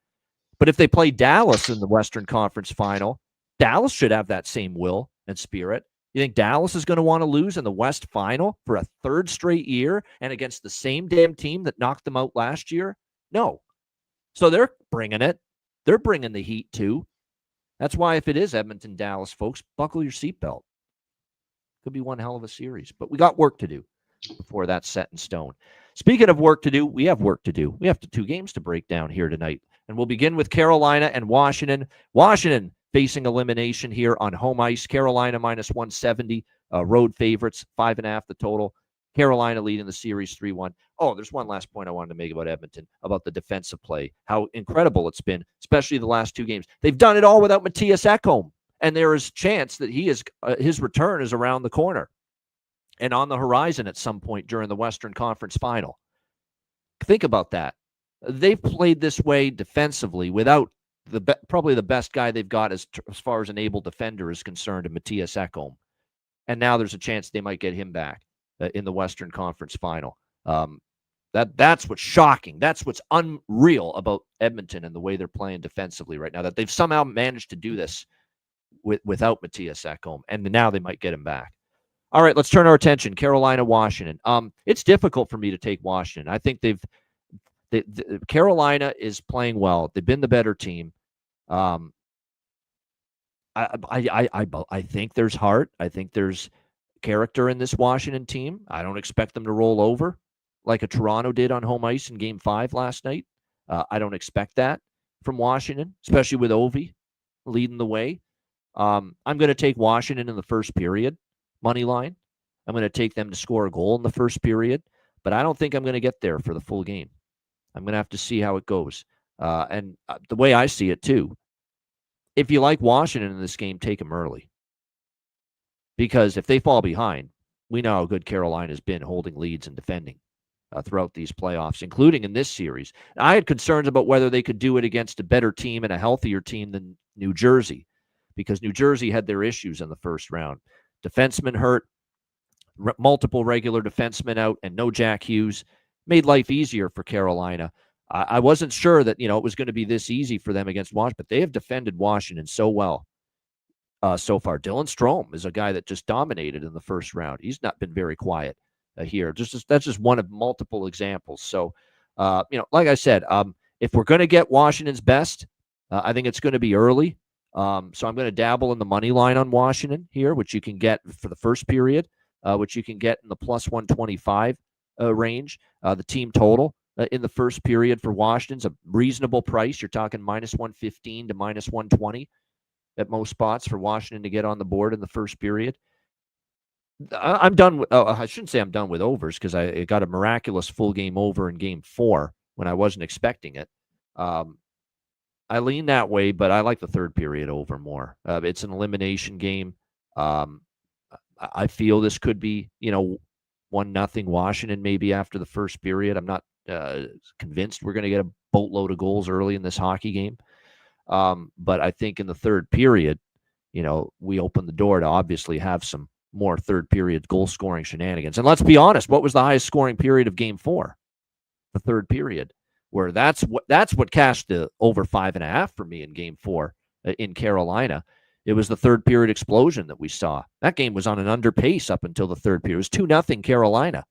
But if they play Dallas in the Western Conference Final, Dallas should have that same will and spirit. You think Dallas is going to want to lose in the West Final for a third straight year and against the same damn team that knocked them out last year? No. So they're bringing it. They're bringing the heat too. That's why if it is Edmonton, Dallas, folks, buckle your seatbelt. Could be one hell of a series. But we got work to do before that's set in stone. Speaking of work to do, we have work to do. We have 2 games to break down here tonight. And we'll begin with Carolina and Washington. Washington facing elimination here on home ice. Carolina minus 170. Road favorites, 5.5 the total. Carolina leading the series 3-1. Oh, there's one last point I wanted to make about Edmonton, about the defensive play, how incredible it's been, especially the last 2 games. They've done it all without Matthias Ekholm, and there is chance that his return is around the corner and on the horizon at some point during the Western Conference Final. Think about that. They've played this way defensively without probably the best guy they've got as far as an able defender is concerned, Matthias Ekholm. And now there's a chance they might get him back in the Western Conference Final. That's what's shocking. That's what's unreal about Edmonton and the way they're playing defensively right now, that they've somehow managed to do this without Matthias Ekholm, and now they might get him back. All right, let's turn our attention. Carolina, Washington. It's difficult for me to take Washington. I think Carolina is playing well. They've been the better team. I think there's heart. I think there's character in this Washington team. I don't expect them to roll over like a Toronto did on home ice in Game 5 last night. I don't expect that from Washington, especially with Ovi leading the way. I'm going to take Washington in the first period, money line. I'm going to take them to score a goal in the first period, but I don't think I'm going to get there for the full game. I'm going to have to see how it goes. And the way I see it, too, if you like Washington in this game, take them early. Because if they fall behind, we know how good Carolina's been holding leads and defending throughout these playoffs, including in this series. I had concerns about whether they could do it against a better team and a healthier team than New Jersey, because New Jersey had their issues in the first round. Defensemen hurt, multiple regular defensemen out, and no Jack Hughes. Made life easier for Carolina. I wasn't sure that it was going to be this easy for them against Washington, but they have defended Washington so well so far. Dylan Strome is a guy that just dominated in the first round. He's not been very quiet here. That's just one of multiple examples. So, like I said, if we're going to get Washington's best, I think it's going to be early. So I'm going to dabble in the money line on Washington here, which you can get for the first period, which you can get in the plus 125 range. The team total in the first period for Washington's a reasonable price. You're talking minus 115 to minus 120 at most spots for Washington to get on the board in the first period. I'm done with, I shouldn't say I'm done with overs, because I got a miraculous full game over in Game 4 when I wasn't expecting it. I lean that way, but I like the third period over more. It's an elimination game. I feel this could be, 1-0 Washington maybe after the first period. I'm not convinced we're going to get a boatload of goals early in this hockey game. But I think in the third period, we open the door to obviously have some more third period goal scoring shenanigans. And let's be honest, what was the highest scoring period of Game 4? The third period, where that's what cashed the over 5.5 for me in Game 4 in Carolina. It was the third period explosion that we saw. That game was on an under pace up until the third period. It was 2-0 Carolina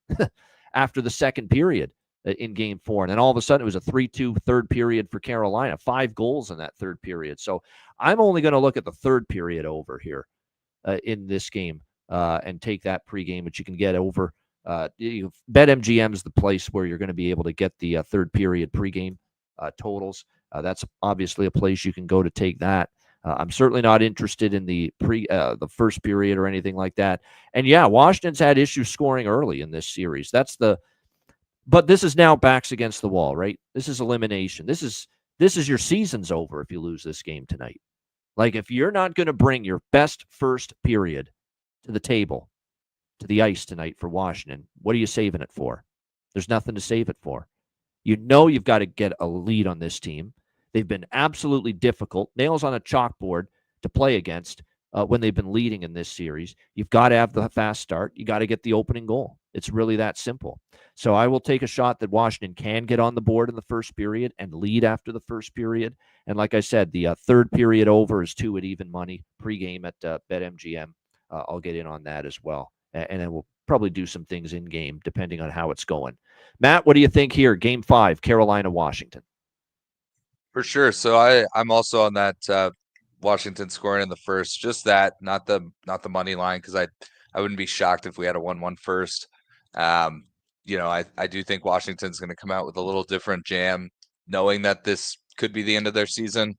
after the second period in game 4. And then all of a sudden it was a 3-2 third period for Carolina, 5 goals in that third period. So I'm only going to look at the third period over here in this game and take that pregame, which you can get over. BetMGM is the place where you're going to be able to get the third period pregame totals. That's obviously a place you can go to take that. I'm certainly not interested in the first period or anything like that. And yeah, Washington's had issues scoring early in this series. But this is now backs against the wall, right? This is elimination. This is your season's over if you lose this game tonight. Like, if you're not going to bring your best first period to the table, to the ice tonight for Washington, what are you saving it for? There's nothing to save it for. You know you've got to get a lead on this team. They've been absolutely difficult, nails on a chalkboard to play against when they've been leading in this series. You've got to have the fast start. You got to get the opening goal. It's really that simple. So I will take a shot that Washington can get on the board in the first period and lead after the first period. And like I said, the third period over is 2 at even money pregame at BetMGM. I'll get in on that as well. And then we'll probably do some things in game depending on how it's going. Matt, what do you think here? Game 5, Carolina, Washington. For sure. So I'm also on that Washington scoring in the first. Just that, not the money line, because I wouldn't be shocked if we had a 1-1 first. I do think Washington's going to come out with a little different jam, knowing that this could be the end of their season.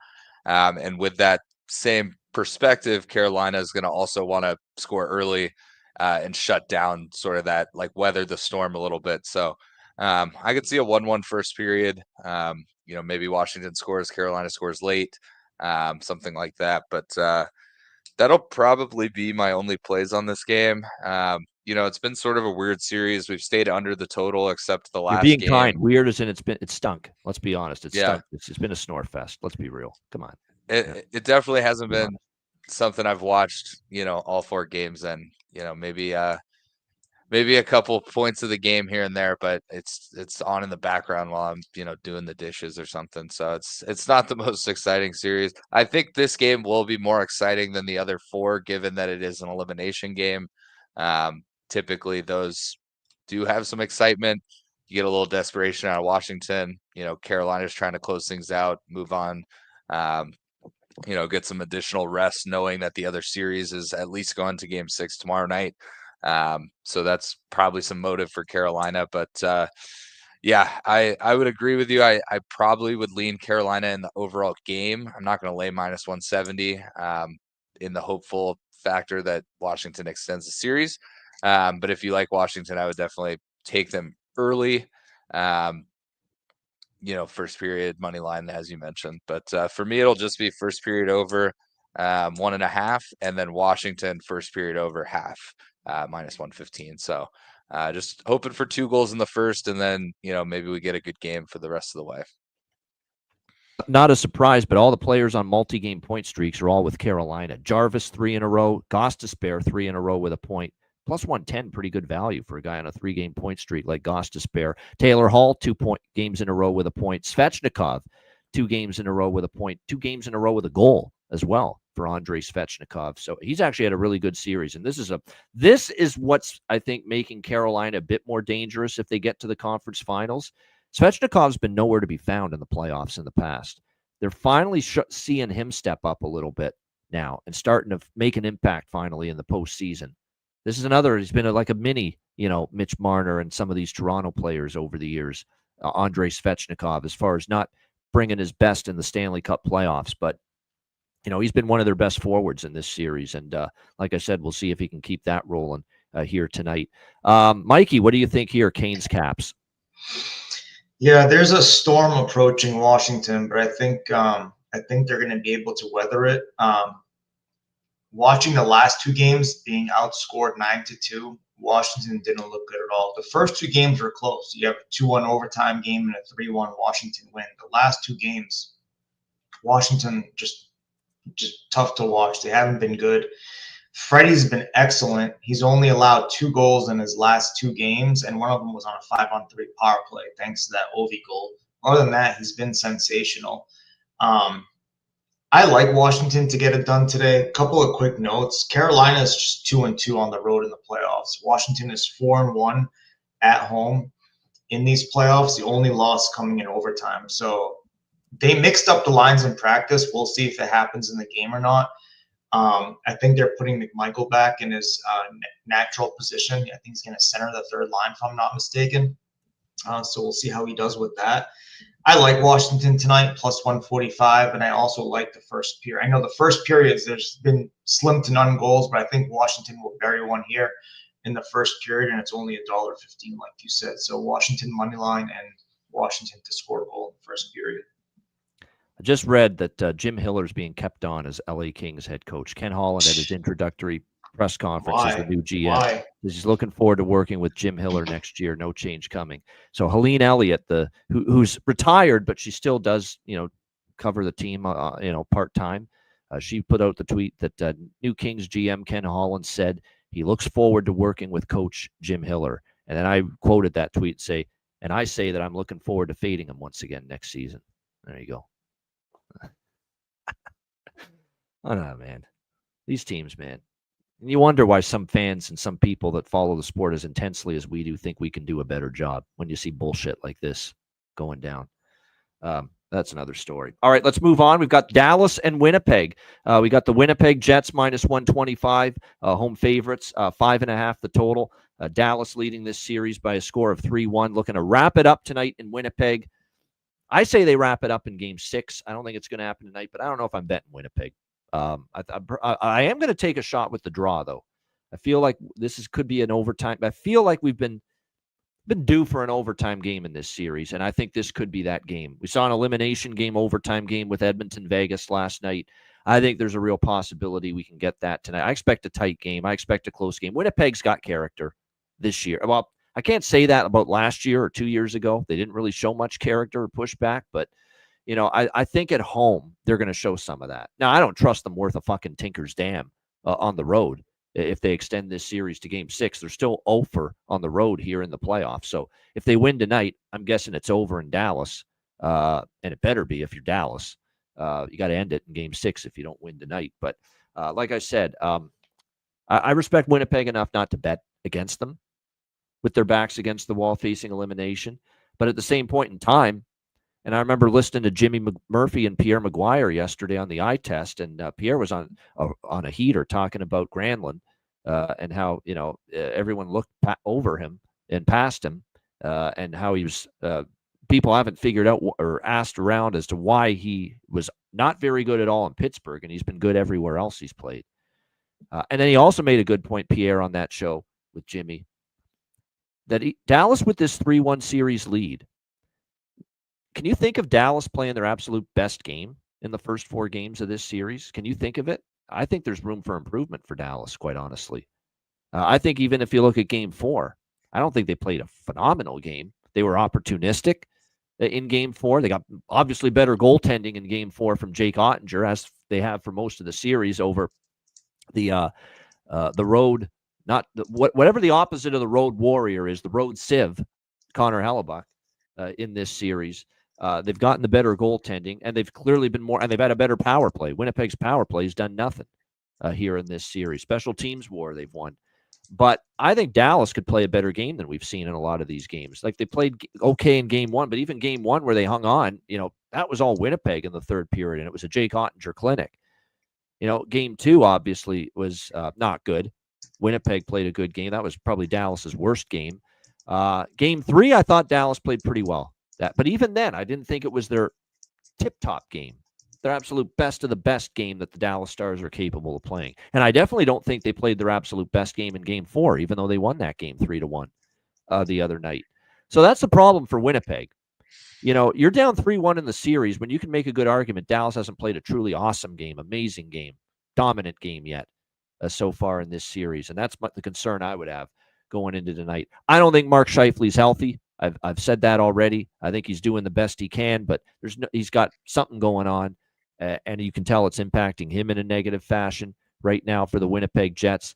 And with that same perspective, Carolina is going to also want to score early and shut down sort of that, like, weather the storm a little bit. So I could see a 1-1 first period. Maybe Washington scores, Carolina scores late, something like that. But that'll probably be my only plays on this game. It's been sort of a weird series. We've stayed under the total except the last game. You're being kind. Weird as in it stunk. Let's be honest. It's stunk. It's been a snore fest. Let's be real. Come on. It definitely hasn't been something I've watched, all 4 games, and maybe a couple points of the game here and there, but it's on in the background while I'm, doing the dishes or something. So it's not the most exciting series. I think this game will be more exciting than the other 4, given that it is an elimination game. Typically those do have some excitement. You get a little desperation out of Washington. Carolina's trying to close things out, move on, get some additional rest, knowing that the other series is at least going to game 6 tomorrow night. So that's probably some motive for Carolina, but I would agree with you. I probably would lean Carolina in the overall game. I'm not going to lay minus 170 in the hopeful factor that Washington extends the series. But if you like Washington, I would definitely take them early. First period money line, as you mentioned. But for me, it'll just be first period over 1.5, and then Washington first period over half. Minus 115. So just hoping for 2 goals in the first, and then maybe we get a good game for the rest of the way. Not a surprise, but all the players on multi-game point streaks are all with Carolina. Jarvis 3 in a row, Gostisbehere 3 in a row with a point. Plus 110, pretty good value for a guy on a 3-game point streak like Gostisbehere. Taylor Hall 2 games in a row with a point. Svechnikov 2 games in a row with a point. 2 games in a row with a goal as well for Andrei Svechnikov. So he's actually had a really good series. And this is what's, I think, making Carolina a bit more dangerous if they get to the conference finals. Svechnikov's been nowhere to be found in the playoffs in the past. They're finally seeing him step up a little bit now and starting to make an impact finally in the postseason. This is another, he's been like a mini, Mitch Marner and some of these Toronto players over the years, Andrei Svechnikov, as far as not bringing his best in the Stanley Cup playoffs, but he's been one of their best forwards in this series. And like I said, we'll see if he can keep that rolling here tonight. Mikey, what do you think here, Canes Caps? Yeah, there's a storm approaching Washington, but I think they're going to be able to weather it. Watching the last 2 games being outscored 9-2, Washington didn't look good at all. The first 2 games were close. You have a 2-1 overtime game and a 3-1 Washington win. The last 2 games, Washington just tough to watch. They haven't been good. Freddie's been excellent. He's only allowed 2 goals in his last 2 games, and one of them was on a 5-on-3 power play, thanks to that Ovi goal. Other than that, he's been sensational. I like Washington to get it done today. A couple of quick notes. Carolina is just 2-2 on the road in the playoffs. Washington is 4-1 at home in these playoffs. The only loss coming in overtime. So they mixed up the lines in practice. We'll see if it happens in the game or not. I think they're putting McMichael back in his natural position. I think he's going to center the third line, if I'm not mistaken. So we'll see how he does with that. I like Washington tonight, plus 145, and I also like the first period. I know the first periods, there's been slim to none goals, but I think Washington will bury one here in the first period, and it's only $1.15, like you said. So Washington money line and Washington to score a goal in the first period. I just read that Jim Hiller's being kept on as LA Kings head coach. Ken Holland at his introductory press conference as the new GM. Why? He's looking forward to working with Jim Hiller next year. No change coming. So Helene Elliott, who's retired, but she still does, cover the team, part time. She put out the tweet that new Kings GM Ken Holland said he looks forward to working with Coach Jim Hiller. And then I quoted that tweet, and I say that I'm looking forward to fading him once again next season. There you go. I don't know, man. These teams, man. And you wonder why some fans and some people that follow the sport as intensely as we do think we can do a better job when you see bullshit like this going down. That's another story. All right, let's move on. We've got Dallas and Winnipeg. We got the Winnipeg Jets minus 125, home favorites, 5.5 the total. Dallas leading this series by a score of 3-1, looking to wrap it up tonight in Winnipeg. I say they wrap it up in Game 6. I don't think it's going to happen tonight, but I don't know if I'm betting Winnipeg. I am going to take a shot with the draw, though. I feel like could be an overtime. I feel like we've been due for an overtime game in this series, and I think this could be that game. We saw an elimination game, overtime game with Edmonton Vegas last night. I think there's a real possibility we can get that tonight. I expect a tight game. I expect a close game. Winnipeg's got character this year. Well, I can't say that about last year or 2 years ago. They didn't really show much character or pushback, but I think at home they're going to show some of that. Now, I don't trust them worth a fucking Tinker's Dam on the road. If they extend this series to Game 6, they're still over on the road here in the playoffs. So if they win tonight, I'm guessing it's over in Dallas, and it better be if you're Dallas. You got to end it in Game 6 if you don't win tonight. But like I said, I respect Winnipeg enough not to bet against them with their backs against the wall facing elimination. But at the same point in time, and I remember listening to Jimmy Murphy and Pierre Maguire yesterday on the eye test, and Pierre was on a heater talking about Granlund and how everyone looked over him and past him, and how he was. People haven't figured out or asked around as to why he was not very good at all in Pittsburgh, and he's been good everywhere else he's played. And then he also made a good point, Pierre, on that show with Jimmy, that Dallas with this 3-1 series lead. Can you think of Dallas playing their absolute best game in the first 4 games of this series? Can you think of it? I think there's room for improvement for Dallas, quite honestly. I think even if you look at Game 4, I don't think they played a phenomenal game. They were opportunistic in Game 4. They got obviously better goaltending in Game 4 from Jake Ottinger, as they have for most of the series over the road, whatever the opposite of the road warrior is, the road sieve, Connor Hellebuck, in this series. They've gotten the better goaltending, and they've clearly been more, and they've had a better power play. Winnipeg's power play has done nothing here in this series. Special teams war they've won. But I think Dallas could play a better game than we've seen in a lot of these games. Like, they played okay in Game 1, but even Game 1 where they hung on, that was all Winnipeg in the third period, and it was a Jake Ottinger clinic. Game 2 obviously was not good. Winnipeg played a good game. That was probably Dallas's worst game. Game 3, I thought Dallas played pretty well. But even then, I didn't think it was their tip-top game, their absolute best of the best game that the Dallas Stars are capable of playing. And I definitely don't think they played their absolute best game in Game 4, even though they won that game 3-1 the other night. So that's the problem for Winnipeg. You're down 3-1 in the series when you can make a good argument Dallas hasn't played a truly awesome game, amazing game, dominant game yet so far in this series. And that's the concern I would have going into tonight. I don't think Mark Scheifele's healthy. I've said that already. I think he's doing the best he can, but he's got something going on, and you can tell it's impacting him in a negative fashion right now for the Winnipeg Jets.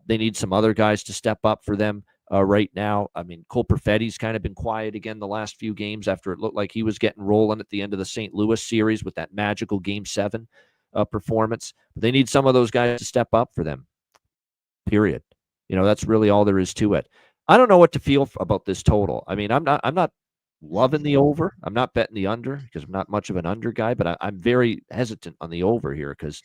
They need some other guys to step up for them right now. I mean, Cole Perfetti's kind of been quiet again the last few games after it looked like he was getting rolling at the end of the St. Louis series with that magical Game 7 performance. But they need some of those guys to step up for them. Period. That's really all there is to it. I don't know what to feel about this total. I mean, I'm not loving the over. I'm not betting the under because I'm not much of an under guy, but I'm very hesitant on the over here because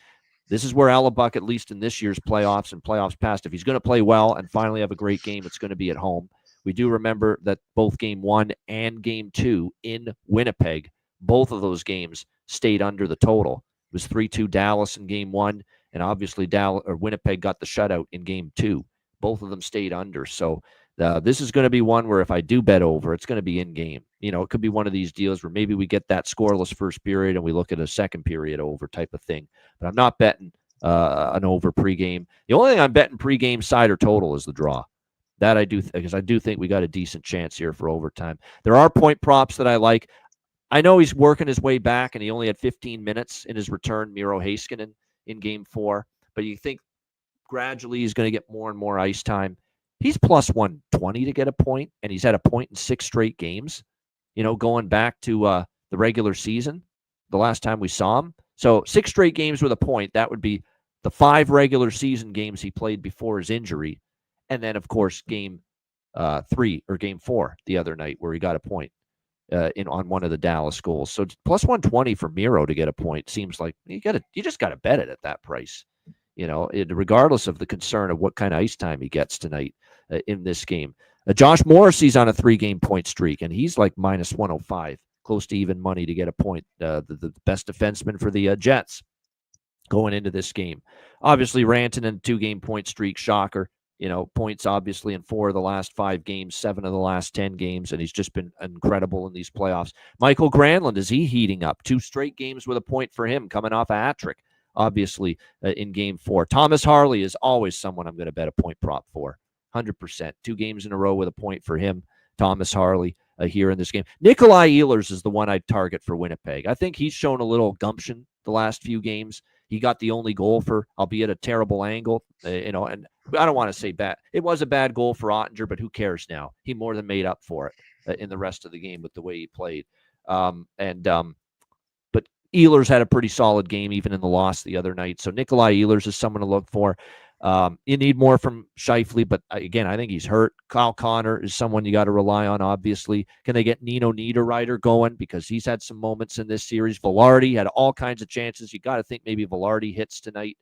this is where Alabuck, at least in this year's playoffs and playoffs past, if he's going to play well and finally have a great game, it's going to be at home. We do remember that both game 1 and game 2 in Winnipeg, both of those games stayed under the total. It was 3-2 Dallas in game 1, and obviously Winnipeg got the shutout in game 2. Both of them stayed under. So this is going to be one where if I do bet over, it's going to be in game. It could be one of these deals where maybe we get that scoreless first period and we look at a second period over type of thing. But I'm not betting an over pregame. The only thing I'm betting pregame side or total is the draw. That I do, because I do think we got a decent chance here for overtime. There are point props that I like. I know he's working his way back, and he only had 15 minutes in his return, Miro Heiskanen, in game 4. But you think gradually he's going to get more and more ice time. He's plus 120 to get a point, and he's had a point in 6 straight games, going back to the regular season, the last time we saw him. So 6 straight games with a point, that would be the 5 regular season games he played before his injury. And then, of course, game 3 or game 4 the other night where he got a point on one of the Dallas goals. So plus 120 for Miro to get a point seems like you just got to bet it at that price. Regardless of the concern of what kind of ice time he gets tonight in this game. Josh Morrissey's on a 3-game point streak, and he's like minus 105, close to even money to get a point. The best defenseman for the Jets going into this game. Obviously, Rantanen, 2-game point streak, shocker. Points obviously in 4 of the last 5 games, 7 of the last 10 games, and he's just been incredible in these playoffs. Michael Granlund, is he heating up? 2 straight games with a point for him, coming off a hat trick. Obviously, in game 4. Thomas Harley is always someone I'm going to bet a point prop for. 100%. 2 games in a row with a point for him. Thomas Harley here in this game. Nikolai Ehlers is the one I'd target for Winnipeg. I think he's shown a little gumption the last few games. He got the only goal for, albeit a terrible angle, and I don't want to say bad. It was a bad goal for Ottinger, but who cares now? He more than made up for it in the rest of the game with the way he played. But Ehlers had a pretty solid game even in the loss the other night. So Nikolai Ehlers is someone to look for. You need more from Scheifele, but again, I think he's hurt. Kyle Connor is someone you got to rely on, obviously. Can they get Nino Niederreiter going? Because he's had some moments in this series. Velarde had all kinds of chances. You got to think maybe Velarde hits tonight,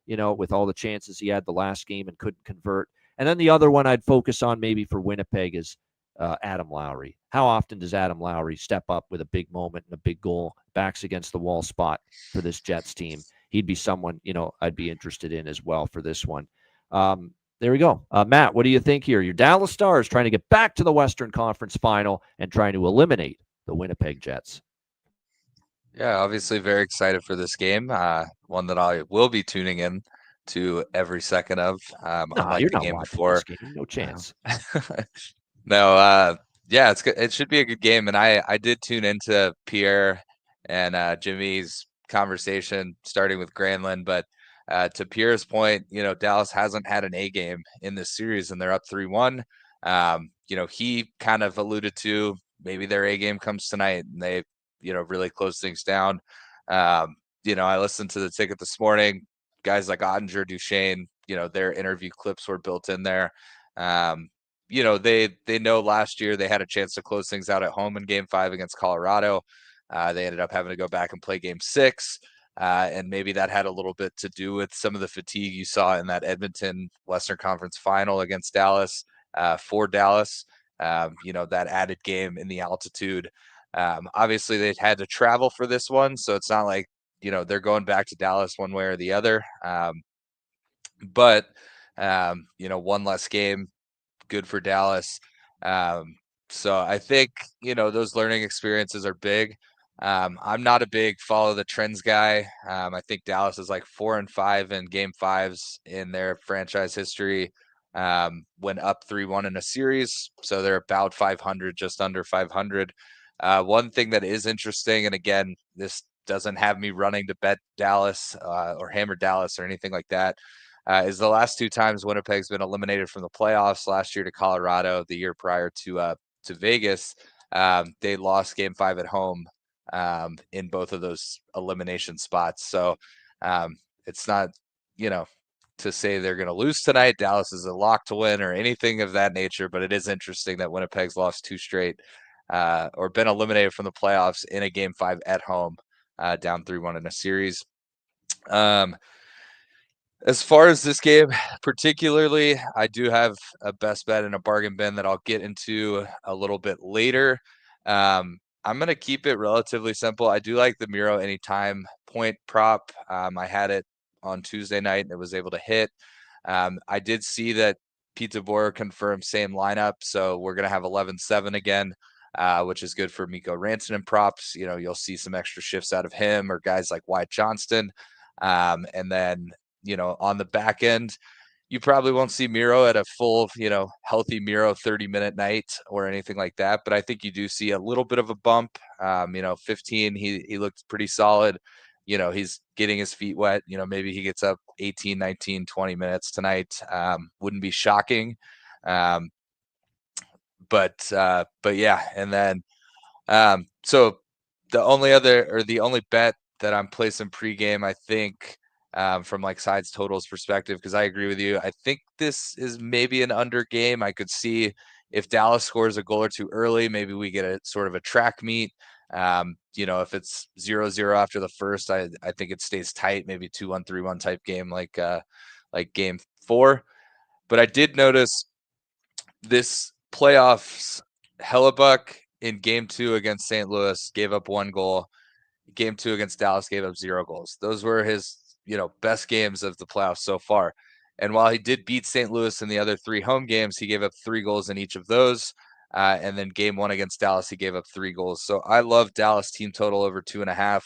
with all the chances he had the last game and couldn't convert. And then the other one I'd focus on maybe for Winnipeg is Adam Lowry. How often does Adam Lowry step up with a big moment and a big goal, backs against the wall spot for this Jets team? He'd be someone, I'd be interested in as well for this one. There we go. Matt, what do you think here? Your Dallas Stars trying to get back to the Western Conference Final and trying to eliminate the Winnipeg Jets. Yeah, obviously very excited for this game. One that I will be tuning in to every second of. No, you're not watching this game. No chance. No, yeah, it should be a good game. And I did tune into Pierre and Jimmy's conversation starting with Granlund, but to Pierre's point, Dallas hasn't had an A game in this series and they're up 3-1. He kind of alluded to maybe their A game comes tonight and they, really close things down. I listened to the ticket this morning, guys like Ottinger, Duchesne, their interview clips were built in there. They know last year they had a chance to close things out at home in game 5 against Colorado. They ended up having to go back and play game 6. And maybe that had a little bit to do with some of the fatigue you saw in that Edmonton Western Conference final against Dallas, for Dallas, that added game in the altitude. Obviously they had to travel for this one, so it's not like, they're going back to Dallas one way or the other. But one less game, good for Dallas. So I think, those learning experiences are big. I'm not a big follow the trends guy. I think Dallas is like 4-5 in game 5s in their franchise history, when up 3-1 in a series. So they're about 500, just under 500. One thing that is interesting, and again, this doesn't have me running to bet Dallas or hammer Dallas or anything like that, is the last 2 times Winnipeg's been eliminated from the playoffs, last year to Colorado, the year prior to Vegas. They lost game 5 at home in both of those elimination spots. So It's not, to say they're going to lose tonight. Dallas is a lock to win or anything of that nature, but it is interesting that Winnipeg's lost 2 straight or been eliminated from the playoffs in a Game 5 at home, down 3-1 in a series. As far as this game particularly, I do have a best bet and a bargain bin that I'll get into a little bit later. I'm going to keep it relatively simple. I do like the Miro anytime point prop. I had it on Tuesday night and it was able to hit. I did see that Pete DeBoer confirmed same lineup, so we're going to have 11-7 again, which is good for Mikko Rantanen props. You'll see some extra shifts out of him or guys like Wyatt Johnston. And then, on the back end, you probably won't see Miro at a full, healthy Miro 30-minute night or anything like that. But I think you do see a little bit of a bump. 15, he looked pretty solid. He's getting his feet wet. Maybe he gets up 18, 19, 20 minutes tonight. Wouldn't be shocking. But yeah. And then, so the only bet that I'm placing pregame, I think, from like sides totals perspective, because I agree with you. I think this is maybe an under game. I could see if Dallas scores a goal or two early, maybe we get a sort of a track meet. If it's 0-0 after the first, I think it stays tight, maybe 2-1, 3-1 type game, like Game 4. But I did notice this playoffs, Hellebuck in Game 2 against St. Louis gave up 1 goal. Game 2 against Dallas gave up 0 goals. Those were his, best games of the playoffs so far. And while he did beat St. Louis in the other 3 home games, he gave up 3 goals in each of those. And then Game 1 against Dallas, he gave up 3 goals. So I love Dallas team total over 2.5.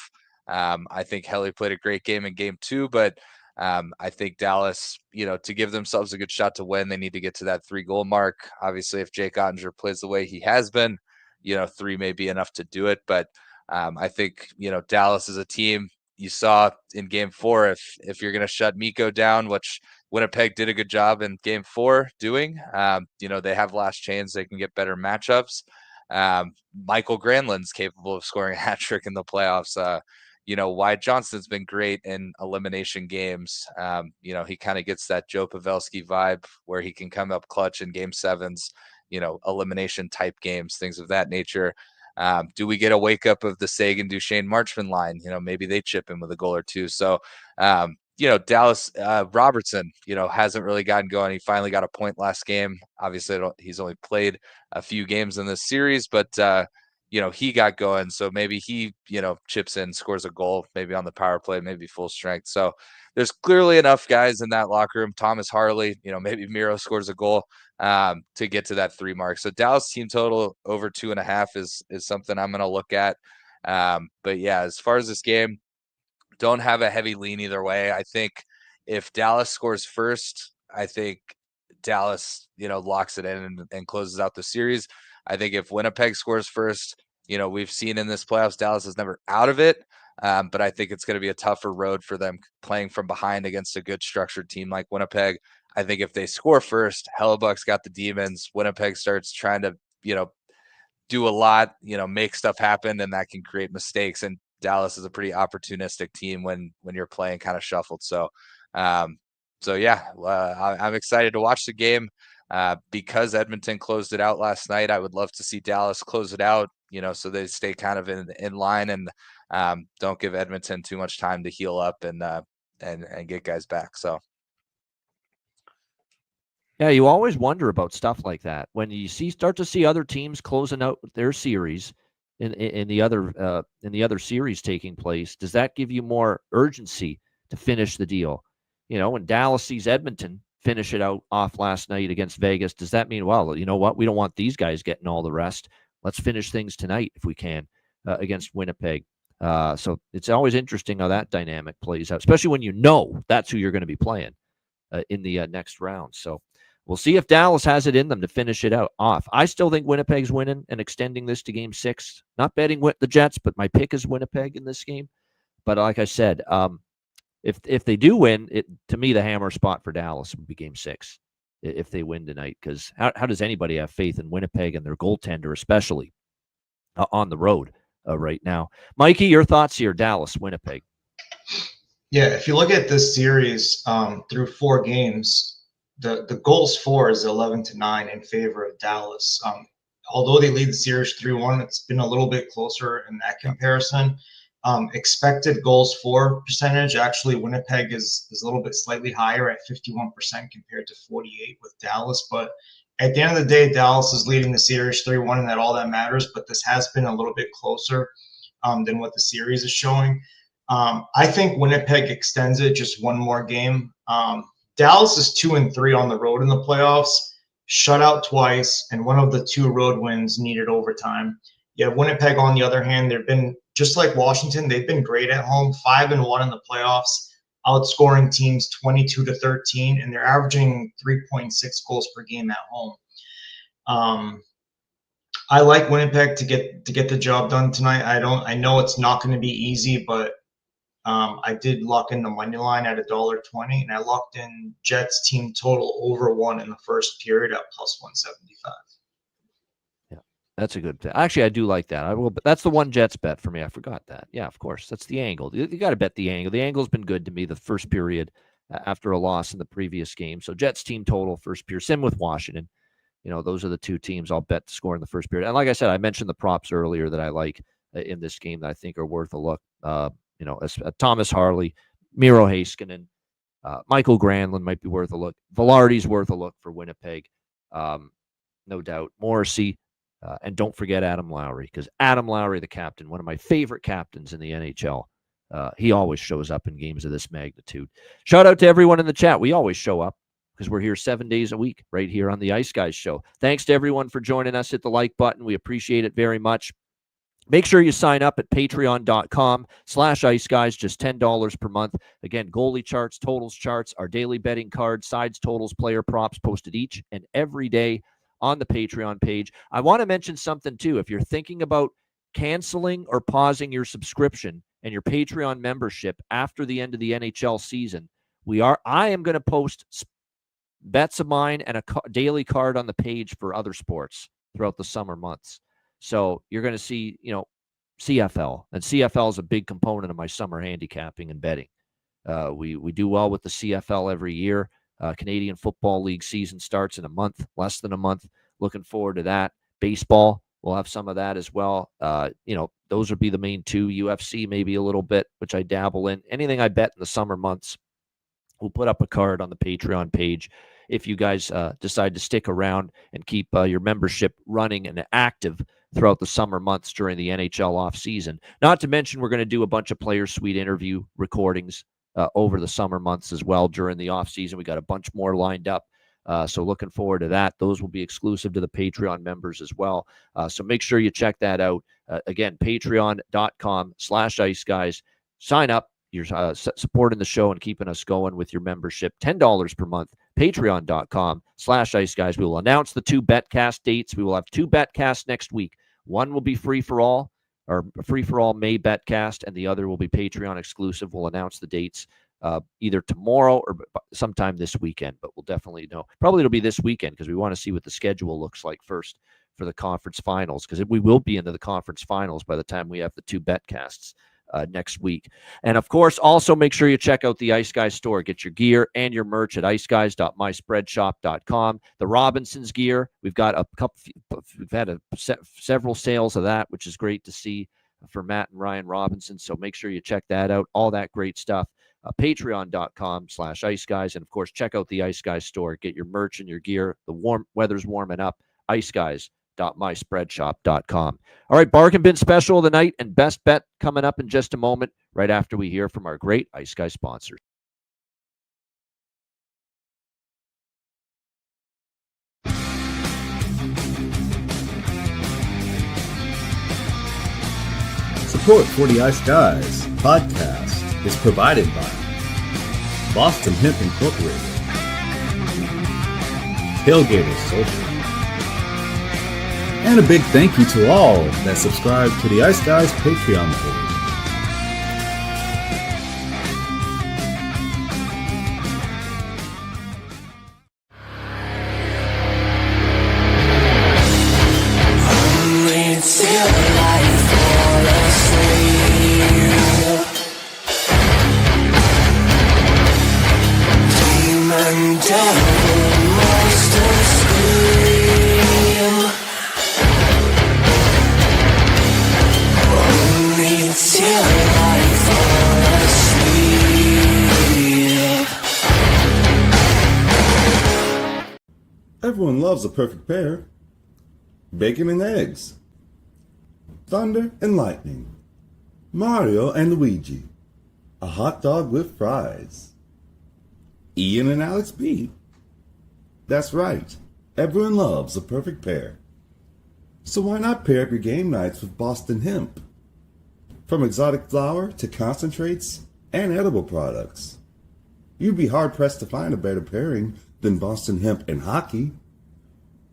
I think Helly played a great game in Game 2, but I think Dallas, to give themselves a good shot to win, they need to get to that 3-goal mark. Obviously, if Jake Ottinger plays the way he has been, 3 may be enough to do it. But I think, Dallas is a team you saw in Game 4. If you're going to shut Mikko down, which Winnipeg did a good job in Game 4 doing, they have last chance. They can get better matchups. Michael Granlund's capable of scoring a hat trick in the playoffs. Wyatt Johnston's been great in elimination games. He kind of gets that Joe Pavelski vibe where he can come up clutch in Game 7s, elimination type games, things of that nature. Do we get a wake up of the Sagan Duchesne Marchman line? Maybe they chip in with a goal or two. So, Dallas Robertson, hasn't really gotten going. He finally got a point last game. Obviously, he's only played a few games in this series, but he got going. So maybe he, chips in, scores a goal, maybe on the power play, maybe full strength. So there's clearly enough guys in that locker room. Thomas Harley, maybe Miro scores a goal to get to that 3 mark. So Dallas team total over 2.5 is something I'm going to look at. But yeah, as far as this game, don't have a heavy lean either way. I think if Dallas scores first, I think Dallas, locks it in and closes out the series. I think if Winnipeg scores first, we've seen in this playoffs, Dallas is never out of it. But I think it's going to be a tougher road for them playing from behind against a good structured team like Winnipeg. I think if they score first, Hellebuck's got the demons. Winnipeg starts trying to, do a lot, make stuff happen, and that can create mistakes. And Dallas is a pretty opportunistic team when you're playing kind of shuffled. So, I'm excited to watch the game. Because Edmonton closed it out last night, I would love to see Dallas close it out, so they stay kind of in line and don't give Edmonton too much time to heal up and get guys back. So. Yeah, you always wonder about stuff like that when you start to see other teams closing out their series in the other series taking place. Does that give you more urgency to finish the deal? When Dallas sees Edmonton finish it out off last night against Vegas, does that mean, well, you know what? We don't want these guys getting all the rest. Let's finish things tonight if we can against Winnipeg. So it's always interesting how that dynamic plays out, especially when that's who you're going to be playing in the next round. So we'll see if Dallas has it in them to finish it out off. I still think Winnipeg's winning and extending this to Game 6. Not betting with the Jets, but my pick is Winnipeg in this game. But like I said, if they do win, to me, the hammer spot for Dallas would be Game 6 if they win tonight. Because how does anybody have faith in Winnipeg and their goaltender, especially on the road right now? Mikey, your thoughts here, Dallas, Winnipeg. Yeah, if you look at this series through 4 games, the goals for is 11-9 in favor of Dallas. Although they lead the series 3-1, it's been a little bit closer in that comparison. Expected goals for percentage, actually, Winnipeg is a little bit slightly higher at 51% compared to 48 with Dallas. But at the end of the day, Dallas is leading the series 3-1, and that all that matters. But this has been a little bit closer than what the series is showing. I think Winnipeg extends it just one more game. Dallas is 2-3 on the road in the playoffs, shut out twice, and one of the 2 road wins needed overtime. Yeah, Winnipeg, on the other hand, they've been just like Washington. They've been great at home, 5-1 in the playoffs, outscoring teams 22-13, and they're averaging 3.6 goals per game at home. I like Winnipeg to get the job done tonight. I know it's not going to be easy, but I did lock in the money line at $1.20, and I locked in Jets team total over 1 in the first period at +175. Yeah, that's a good bet. Actually, I do like that. I will. But that's the one Jets bet for me. I forgot that. Yeah, of course, that's the angle. You got to bet the angle. The angle's been good to me the first period after a loss in the previous game. So Jets team total first period. Same with Washington. Those are the 2 teams I'll bet to score in the first period. And like I said, I mentioned the props earlier that I like in this game that I think are worth a look. Thomas Harley, Miro Heiskanen, Michael Granlund might be worth a look. Velarde's worth a look for Winnipeg, no doubt. Morrissey, and don't forget Adam Lowry, because Adam Lowry, the captain, one of my favorite captains in the NHL, he always shows up in games of this magnitude. Shout out to everyone in the chat. We always show up because we're here 7 days a week right here on the Ice Guys show. Thanks to everyone for joining us. Hit the like button. We appreciate it very much. Make sure you sign up at patreon.com/iceguys, just $10 per month. Again, goalie charts, totals charts, our daily betting card, sides, totals, player props posted each and every day on the Patreon page. I want to mention something too. If you're thinking about canceling or pausing your subscription and your Patreon membership after the end of the NHL season, I am going to post bets of mine and a daily card on the page for other sports throughout the summer months. So you're going to see, CFL, and CFL is a big component of my summer handicapping and betting. We do well with the CFL every year. Canadian Football League season starts in a month, less than a month. Looking forward to that. Baseball, we'll have some of that as well. Those would be the main 2. UFC, maybe a little bit, which I dabble in. Anything I bet in the summer months, we'll put up a card on the Patreon page. If you guys decide to stick around and keep your membership running and active throughout the summer months during the NHL offseason. Not to mention, we're going to do a bunch of Player Suite interview recordings over the summer months as well during the offseason. We got a bunch more lined up. So looking forward to that. Those will be exclusive to the Patreon members as well. So make sure you check that out. Again, patreon.com/iceguys. Sign up. You're supporting the show and keeping us going with your membership. $10 per month. Patreon.com/iceguys. We will announce the 2 betcast dates. We will have 2 betcasts next week. One will be free for all May betcast, and the other will be Patreon exclusive. We'll announce the dates either tomorrow or sometime this weekend, but we'll definitely know. Probably it'll be this weekend because we want to see what the schedule looks like first for the conference finals, because we will be into the conference finals by the time we have the 2 betcasts next week. And of course, also make sure you check out the Ice Guys store. Get your gear and your merch at iceguys.myspreadshop.com. The Robinsons gear, we've got several sales of that, which is great to see for Matt and Ryan Robinson. So make sure you check that out. All that great stuff. Patreon.com/iceguys. And of course, check out the Ice Guys store. Get your merch and your gear. The weather's warming up. iceguys.myspreadshop.com. All right, bargain bin special of the night and best bet coming up in just a moment, right after we hear from our great Ice Guys sponsors. Support for the Ice Guys podcast is provided by Boston Hemp Incorporated, Tailgaters Social, and a big thank you to all that subscribe to the Ice Guys Patreon page. Everyone loves a perfect pair. Bacon and eggs. Thunder and lightning. Mario and Luigi. A hot dog with fries. Ian and Alex B. That's right. Everyone loves a perfect pair. So why not pair up your game nights with Boston Hemp? From exotic flower to concentrates and edible products. You'd be hard-pressed to find a better pairing than Boston Hemp and hockey.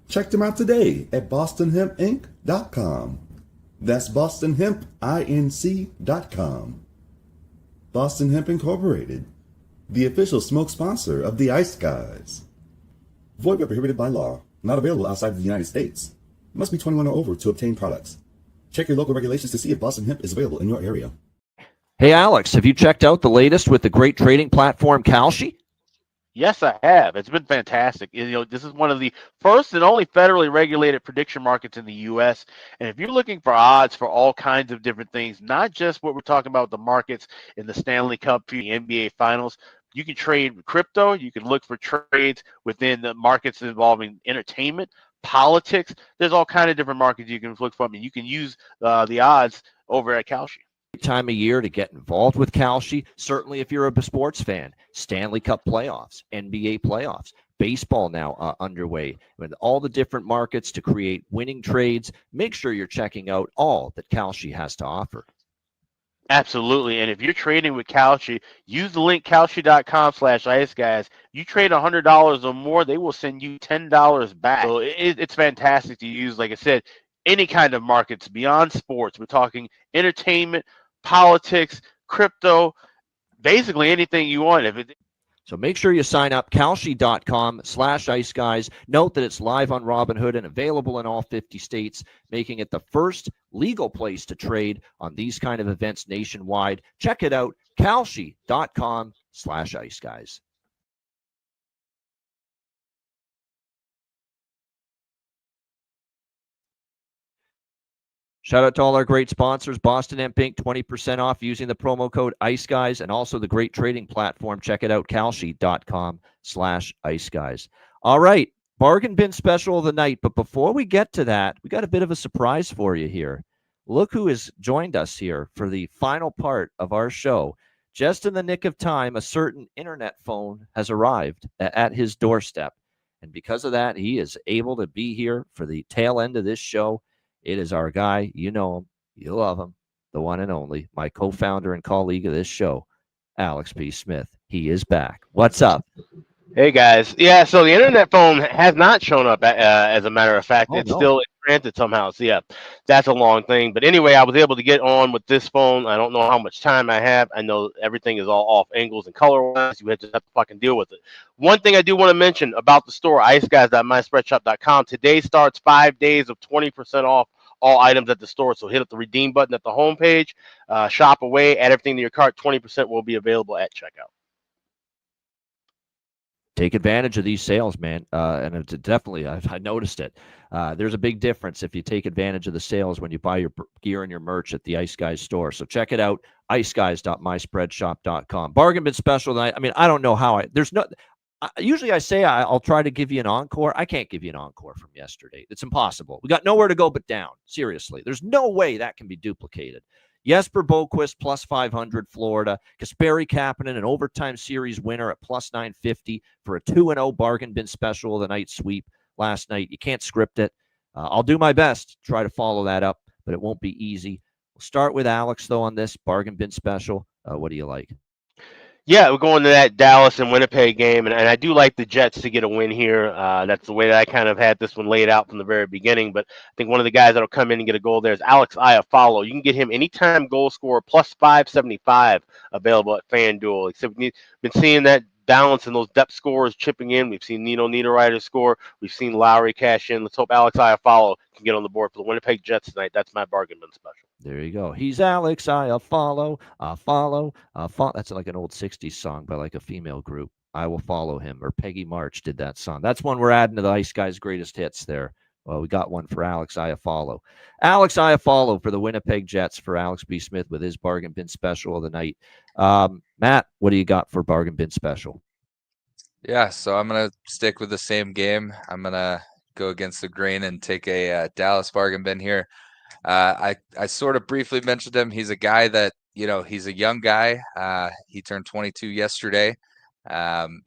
Check them out today at bostonhempinc.com. That's bostonhempinc.com. Boston Hemp Incorporated, the official smoke sponsor of the Ice Guys. Void where prohibited by law. Not available outside of the United States. Must be 21 or over to obtain products. Check your local regulations to see if Boston Hemp is available in your area. Hey, Alex, have you checked out the latest with the great trading platform Kalshi? Yes, I have. It's been fantastic. This is one of the first and only federally regulated prediction markets in the U.S. And if you're looking for odds for all kinds of different things, not just what we're talking about, the markets in the Stanley Cup, the NBA Finals, you can trade crypto. You can look for trades within the markets involving entertainment, politics. There's all kinds of different markets you can look for. And you can use the odds over at Kalshi. Time of year to get involved with Kalshi. Certainly if you're a sports fan, Stanley Cup playoffs, NBA playoffs, baseball now underway, with all the different markets to create winning trades. Make sure you're checking out all that Kalshi has to offer. Absolutely. And if you're trading with Kalshi, use the link kalshi.com/iceguys. You trade $100 or more, they will send you $10 back. So it's fantastic to use, like I said, any kind of markets beyond sports. We're talking entertainment, politics, crypto, basically anything you want. So make sure you sign up, kalshi.com/iceguys. Note that it's live on Robinhood and available in all 50 states, making it the first legal place to trade on these kind of events nationwide. Check it out, kalshi.com/iceguys. Shout out to all our great sponsors, Boston Hemp Inc., 20% off using the promo code IceGuys, and also the great trading platform. Check it out, kalshi.com/iceguys. All right, bargain bin special of the night. But before we get to that, we got a bit of a surprise for you here. Look who has joined us here for the final part of our show. Just in the nick of time, a certain internet phone has arrived at his doorstep. And because of that, he is able to be here for the tail end of this show. It is our guy. You know him. You love him. The one and only, my co-founder and colleague of this show, Alex P. Smith. He is back. What's up? Hey, guys. Yeah, so the internet phone has not shown up, as a matter of fact. It's still granted somehow. So, yeah, that's a long thing. But anyway, I was able to get on with this phone. I don't know how much time I have. I know everything is all off angles and color-wise. You just have to fucking deal with it. One thing I do want to mention about the store, iceguys.myspreadshop.com. Today starts 5 days of 20% off all items at the store. So hit up the redeem button at the homepage, shop away, add everything to your cart. 20% will be available at checkout. Take advantage of these sales, man. And it's definitely, I noticed it. There's a big difference if you take advantage of the sales when you buy your gear and your merch at the Ice Guys store. So check it out, iceguys.myspreadshop.com. Bargain bin special tonight. I mean, I don't know how usually I say I'll try to give you an encore. I can't give you an encore from yesterday. It's impossible. We got nowhere to go but down. Seriously. There's no way that can be duplicated. Jesper Boquist, plus 500, Florida. Kasperi Kapanen, an overtime series winner at plus 950 for a 2-0 bargain bin special of the night sweep last night. You can't script it. I'll do my best to try to follow that up, but it won't be easy. We'll start with Alex, though, on this bargain bin special. What do you like? Yeah, we're going to that Dallas and Winnipeg game, and I do like the Jets to get a win here. That's the way that I kind of had this one laid out from the very beginning, but I think one of the guys that will come in and get a goal there is Alex Iafallo. You can get him anytime goal scorer, plus 575 available at FanDuel. Except we've been seeing that balance and those depth scorers chipping in. We've seen Nino Niederreiter score. We've seen Lowry cash in. Let's hope Alex Iafallo can get on the board for the Winnipeg Jets tonight. That's my bargain bin special. There you go. He's Alex, I follow. That's like an old 60s song by like a female group. I will follow him. Or Peggy March did that song. That's one we're adding to the Ice Guys' greatest hits there. Well, we got one for Alex Iafallo. Alex Iafallo for the Winnipeg Jets for Alex B. Smith with his bargain bin special of the night. Matt, what do you got for bargain bin special? Yeah, so I'm gonna stick with the same game. I'm gonna go against the grain and take a Dallas bargain bin here. I sort of briefly mentioned him. He's a guy that, he's a young guy. He turned 22 yesterday.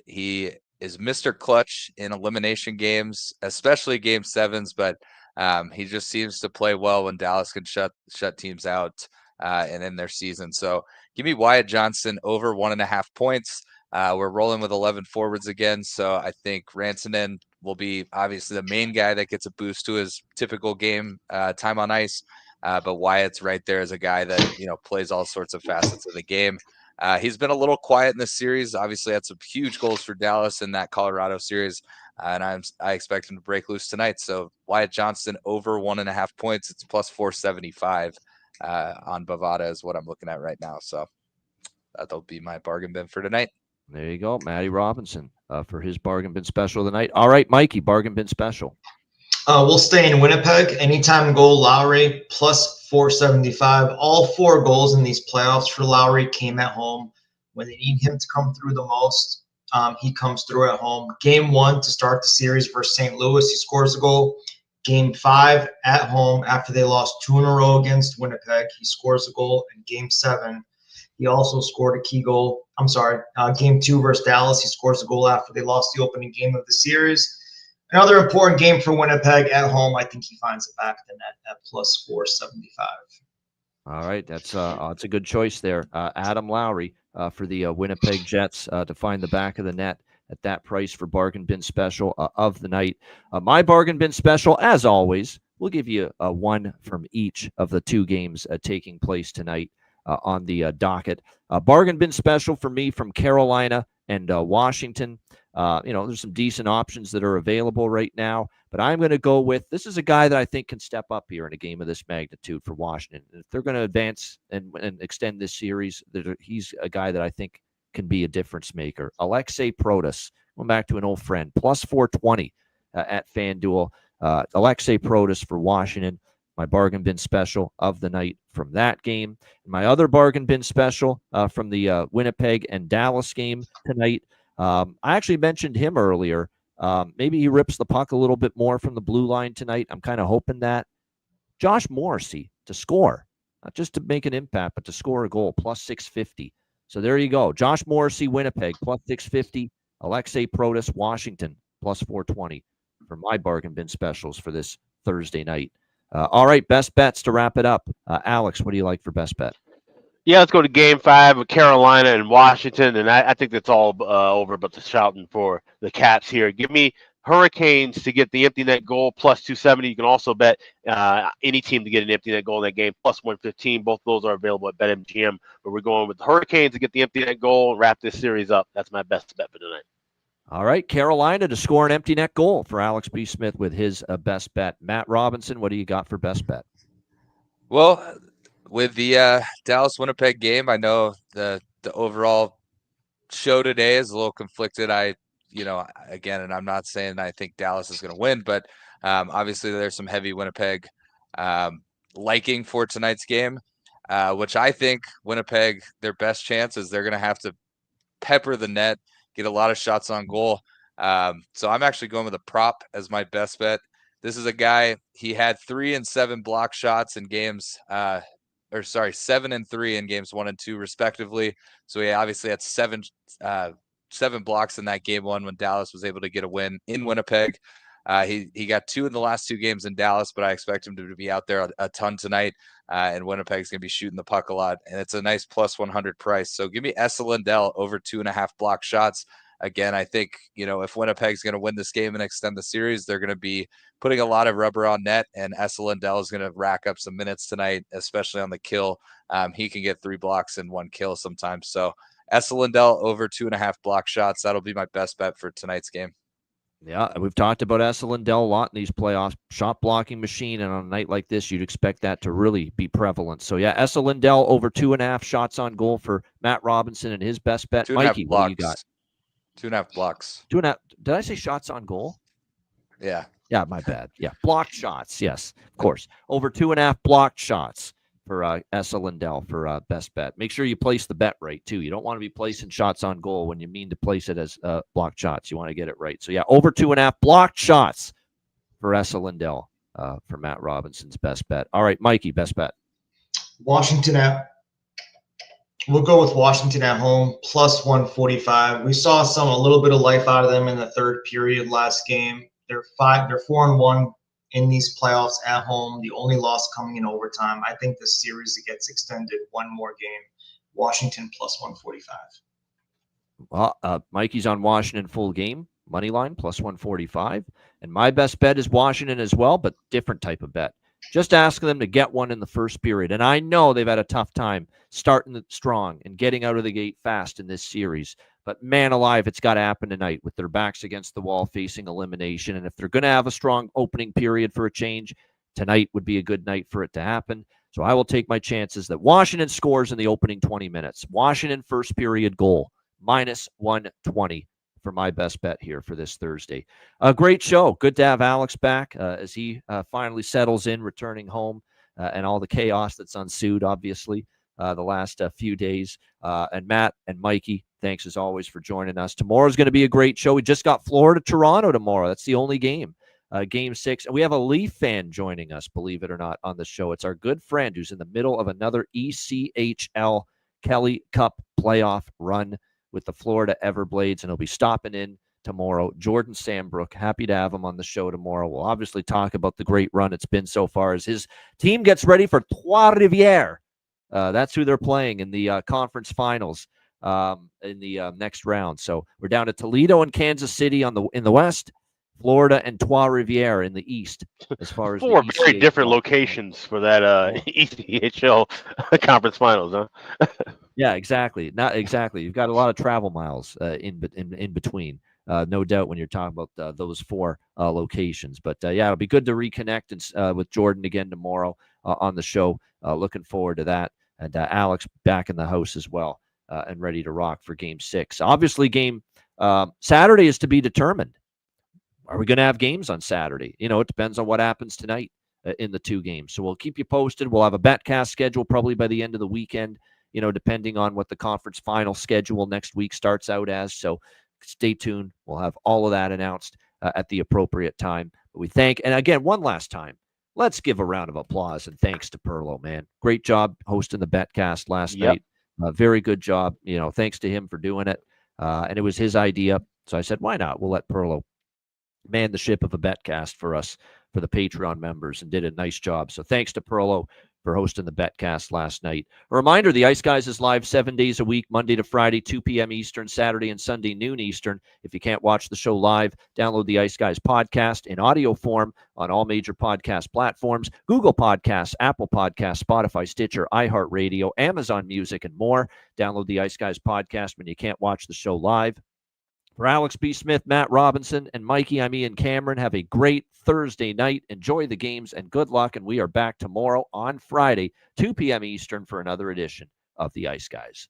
He is Mr. Clutch in elimination games, especially game sevens, but he just seems to play well when Dallas can shut teams out and in their season. So give me Wyatt Johnston over 1.5 points. We're rolling with 11 forwards again, so I think Rantanen will be obviously the main guy that gets a boost to his typical game time on ice. But Wyatt's right there as a guy that plays all sorts of facets of the game. He's been a little quiet in this series. Obviously, had some huge goals for Dallas in that Colorado series, and I expect him to break loose tonight. So Wyatt Johnston over 1.5 points. It's plus 475 on Bovada is what I'm looking at right now. So that'll be my bargain bin for tonight. There you go, Matty Robinson for his bargain bin special of the night. All right, Mikey, bargain bin special. We'll stay in Winnipeg. Anytime goal, Lowry, plus 475. All 4 goals in these playoffs for Lowry came at home. When they need him to come through the most, he comes through at home. Game 1 to start the series versus St. Louis, he scores a goal. Game 5 at home after they lost 2 in a row against Winnipeg, he scores a goal. And Game 7, he also scored a key goal. Game 2 versus Dallas, he scores a goal after they lost the opening game of the series. Another important game for Winnipeg at home. I think he finds it back to net at plus 475. All right, that's a good choice there. Adam Lowry for the Winnipeg Jets to find the back of the net at that price for bargain bin special of the night. My bargain bin special, as always, we'll give you one from each of the 2 games taking place tonight on the docket. Bargain bin special for me from Carolina and Washington. There's some decent options that are available right now, but I'm going to go with, this is a guy that I think can step up here in a game of this magnitude for Washington. If they're going to advance and extend this series, he's a guy that I think can be a difference maker. Alexei Protas, going back to an old friend, plus 420 at FanDuel. Alexei Protas for Washington, my bargain bin special of the night from that game. My other bargain bin special from the Winnipeg and Dallas game tonight. I actually mentioned him earlier. Maybe he rips the puck a little bit more from the blue line tonight. I'm kind of hoping that. Josh Morrissey to score, not just to make an impact, but to score a goal, plus 650. So there you go. Josh Morrissey, Winnipeg, plus 650. Alexei Protas, Washington, plus 420 for my bargain bin specials for this Thursday night. All right, best bets to wrap it up. Alex, what do you like for best bet? Yeah, let's go to Game 5 with Carolina and Washington, and I think that's all over but the shouting for the Caps here. Give me Hurricanes to get the empty net goal, plus 270. You can also bet any team to get an empty net goal in that game, plus 115. Both of those are available at BetMGM, but we're going with the Hurricanes to get the empty net goal and wrap this series up. That's my best bet for tonight. All right, Carolina to score an empty net goal for Alex B. Smith with his best bet. Matt Robinson, what do you got for best bet? Well, with the Dallas-Winnipeg game, I know the overall show today is a little conflicted. Again, and I'm not saying I think Dallas is going to win, but obviously there's some heavy Winnipeg liking for tonight's game, which I think Winnipeg, their best chance is they're going to have to pepper the net, get a lot of shots on goal. So I'm actually going with a prop as my best bet. This is a guy, he had 3 and 7 block shots in games 7 and 3 in games 1 and 2 respectively. So he obviously had 7 blocks in that game 1 when Dallas was able to get a win in Winnipeg. He got 2 in the last 2 games in Dallas, but I expect him to be out there a ton tonight. And Winnipeg's going to be shooting the puck a lot, and it's a nice plus 100 price. So give me Esa Lindell over 2.5 block shots. Again, I think, if Winnipeg's going to win this game and extend the series, they're going to be putting a lot of rubber on net, and Esa Lindell is going to rack up some minutes tonight, especially on the kill. He can get 3 blocks and 1 kill sometimes. So Esa Lindell over 2.5 block shots. That'll be my best bet for tonight's game. Yeah, we've talked about Esa Lindell a lot in these playoffs. Shot blocking machine, and on a night like this, you'd expect that to really be prevalent. So yeah, Esa Lindell over 2.5 shots on goal for Matt Robinson and his best bet. 2.5 Mikey, blocks. what do you got? 2.5 blocks. 2.5. Did I say shots on goal? Yeah. Yeah, my bad. Yeah, blocked shots. Yes, of course. Over 2.5 blocked shots for Essa Lindell for best bet. Make sure you place the bet right, too. You don't want to be placing shots on goal when you mean to place it as blocked shots. You want to get it right. So, yeah, over 2.5 blocked shots for Essa Lindell for Matt Robinson's best bet. All right, Mikey, best bet. We'll go with Washington at home, plus 145. We saw a little bit of life out of them in the third period last game. They're 4-1 in these playoffs at home. The only loss coming in overtime. I think this series gets extended one more game. Washington plus 145. Well, Mikey's on Washington full game, money line plus 145. And my best bet is Washington as well, but different type of bet. Just asking them to get one in the first period. And I know they've had a tough time starting strong and getting out of the gate fast in this series. But man alive, it's got to happen tonight with their backs against the wall facing elimination. And if they're going to have a strong opening period for a change, tonight would be a good night for it to happen. So I will take my chances that Washington scores in the opening 20 minutes. Washington first period goal, minus 120 for my best bet here for this Thursday. A great show. Good to have Alex back as he finally settles in, returning home, and all the chaos that's ensued, obviously, the last few days. And Matt and Mikey, thanks as always for joining us. Tomorrow's going to be a great show. We just got Florida-Toronto tomorrow. That's the only game, Game 6. And we have a Leaf fan joining us, believe it or not, on the show. It's our good friend who's in the middle of another ECHL Kelly Cup playoff run with the Florida Everblades, and he'll be stopping in tomorrow. Jordan Sambrook, happy to have him on the show tomorrow. We'll obviously talk about the great run it's been so far as his team gets ready for Trois-Rivières. That's who they're playing in the conference finals in the next round. So we're down to Toledo and Kansas City in the west, Florida and Trois-Rivières in the east. As far as four very different locations for that ECHL conference finals, huh? Yeah, exactly. Not exactly. You've got a lot of travel miles in between, no doubt, when you're talking about those four locations. But yeah, it'll be good to reconnect with Jordan again tomorrow on the show. Looking forward to that. And Alex back in the house as well and ready to rock for Game 6. Obviously, game Saturday is to be determined. Are we going to have games on Saturday? You know, it depends on what happens tonight in the two games. So we'll keep you posted. We'll have a betcast schedule probably by the end of the weekend, you know, depending on what the conference final schedule next week starts out as. So stay tuned. We'll have all of that announced at the appropriate time. But we thank, and again, one last time, let's give a round of applause and thanks to Perlo, man. Great job hosting the betcast last night. Very good job. You know, thanks to him for doing it. And it was his idea. So I said, why not? We'll let Perlo man the ship of a betcast for us, for the Patreon members, and did a nice job. So thanks to Perlo for hosting the betcast last night. A reminder, the Ice Guys is live 7 days a week, Monday to Friday, 2 p.m. Eastern, Saturday and Sunday, noon Eastern. If you can't watch the show live, download the Ice Guys podcast in audio form on all major podcast platforms, Google Podcasts, Apple Podcasts, Spotify, Stitcher, iHeartRadio, Amazon Music, and more. Download the Ice Guys podcast when you can't watch the show live. For Alex B. Smith, Matt Robinson, and Mikey, I'm Ian Cameron. Have a great Thursday night. Enjoy the games and good luck. And we are back tomorrow on Friday, 2 p.m. Eastern for another edition of the Ice Guys.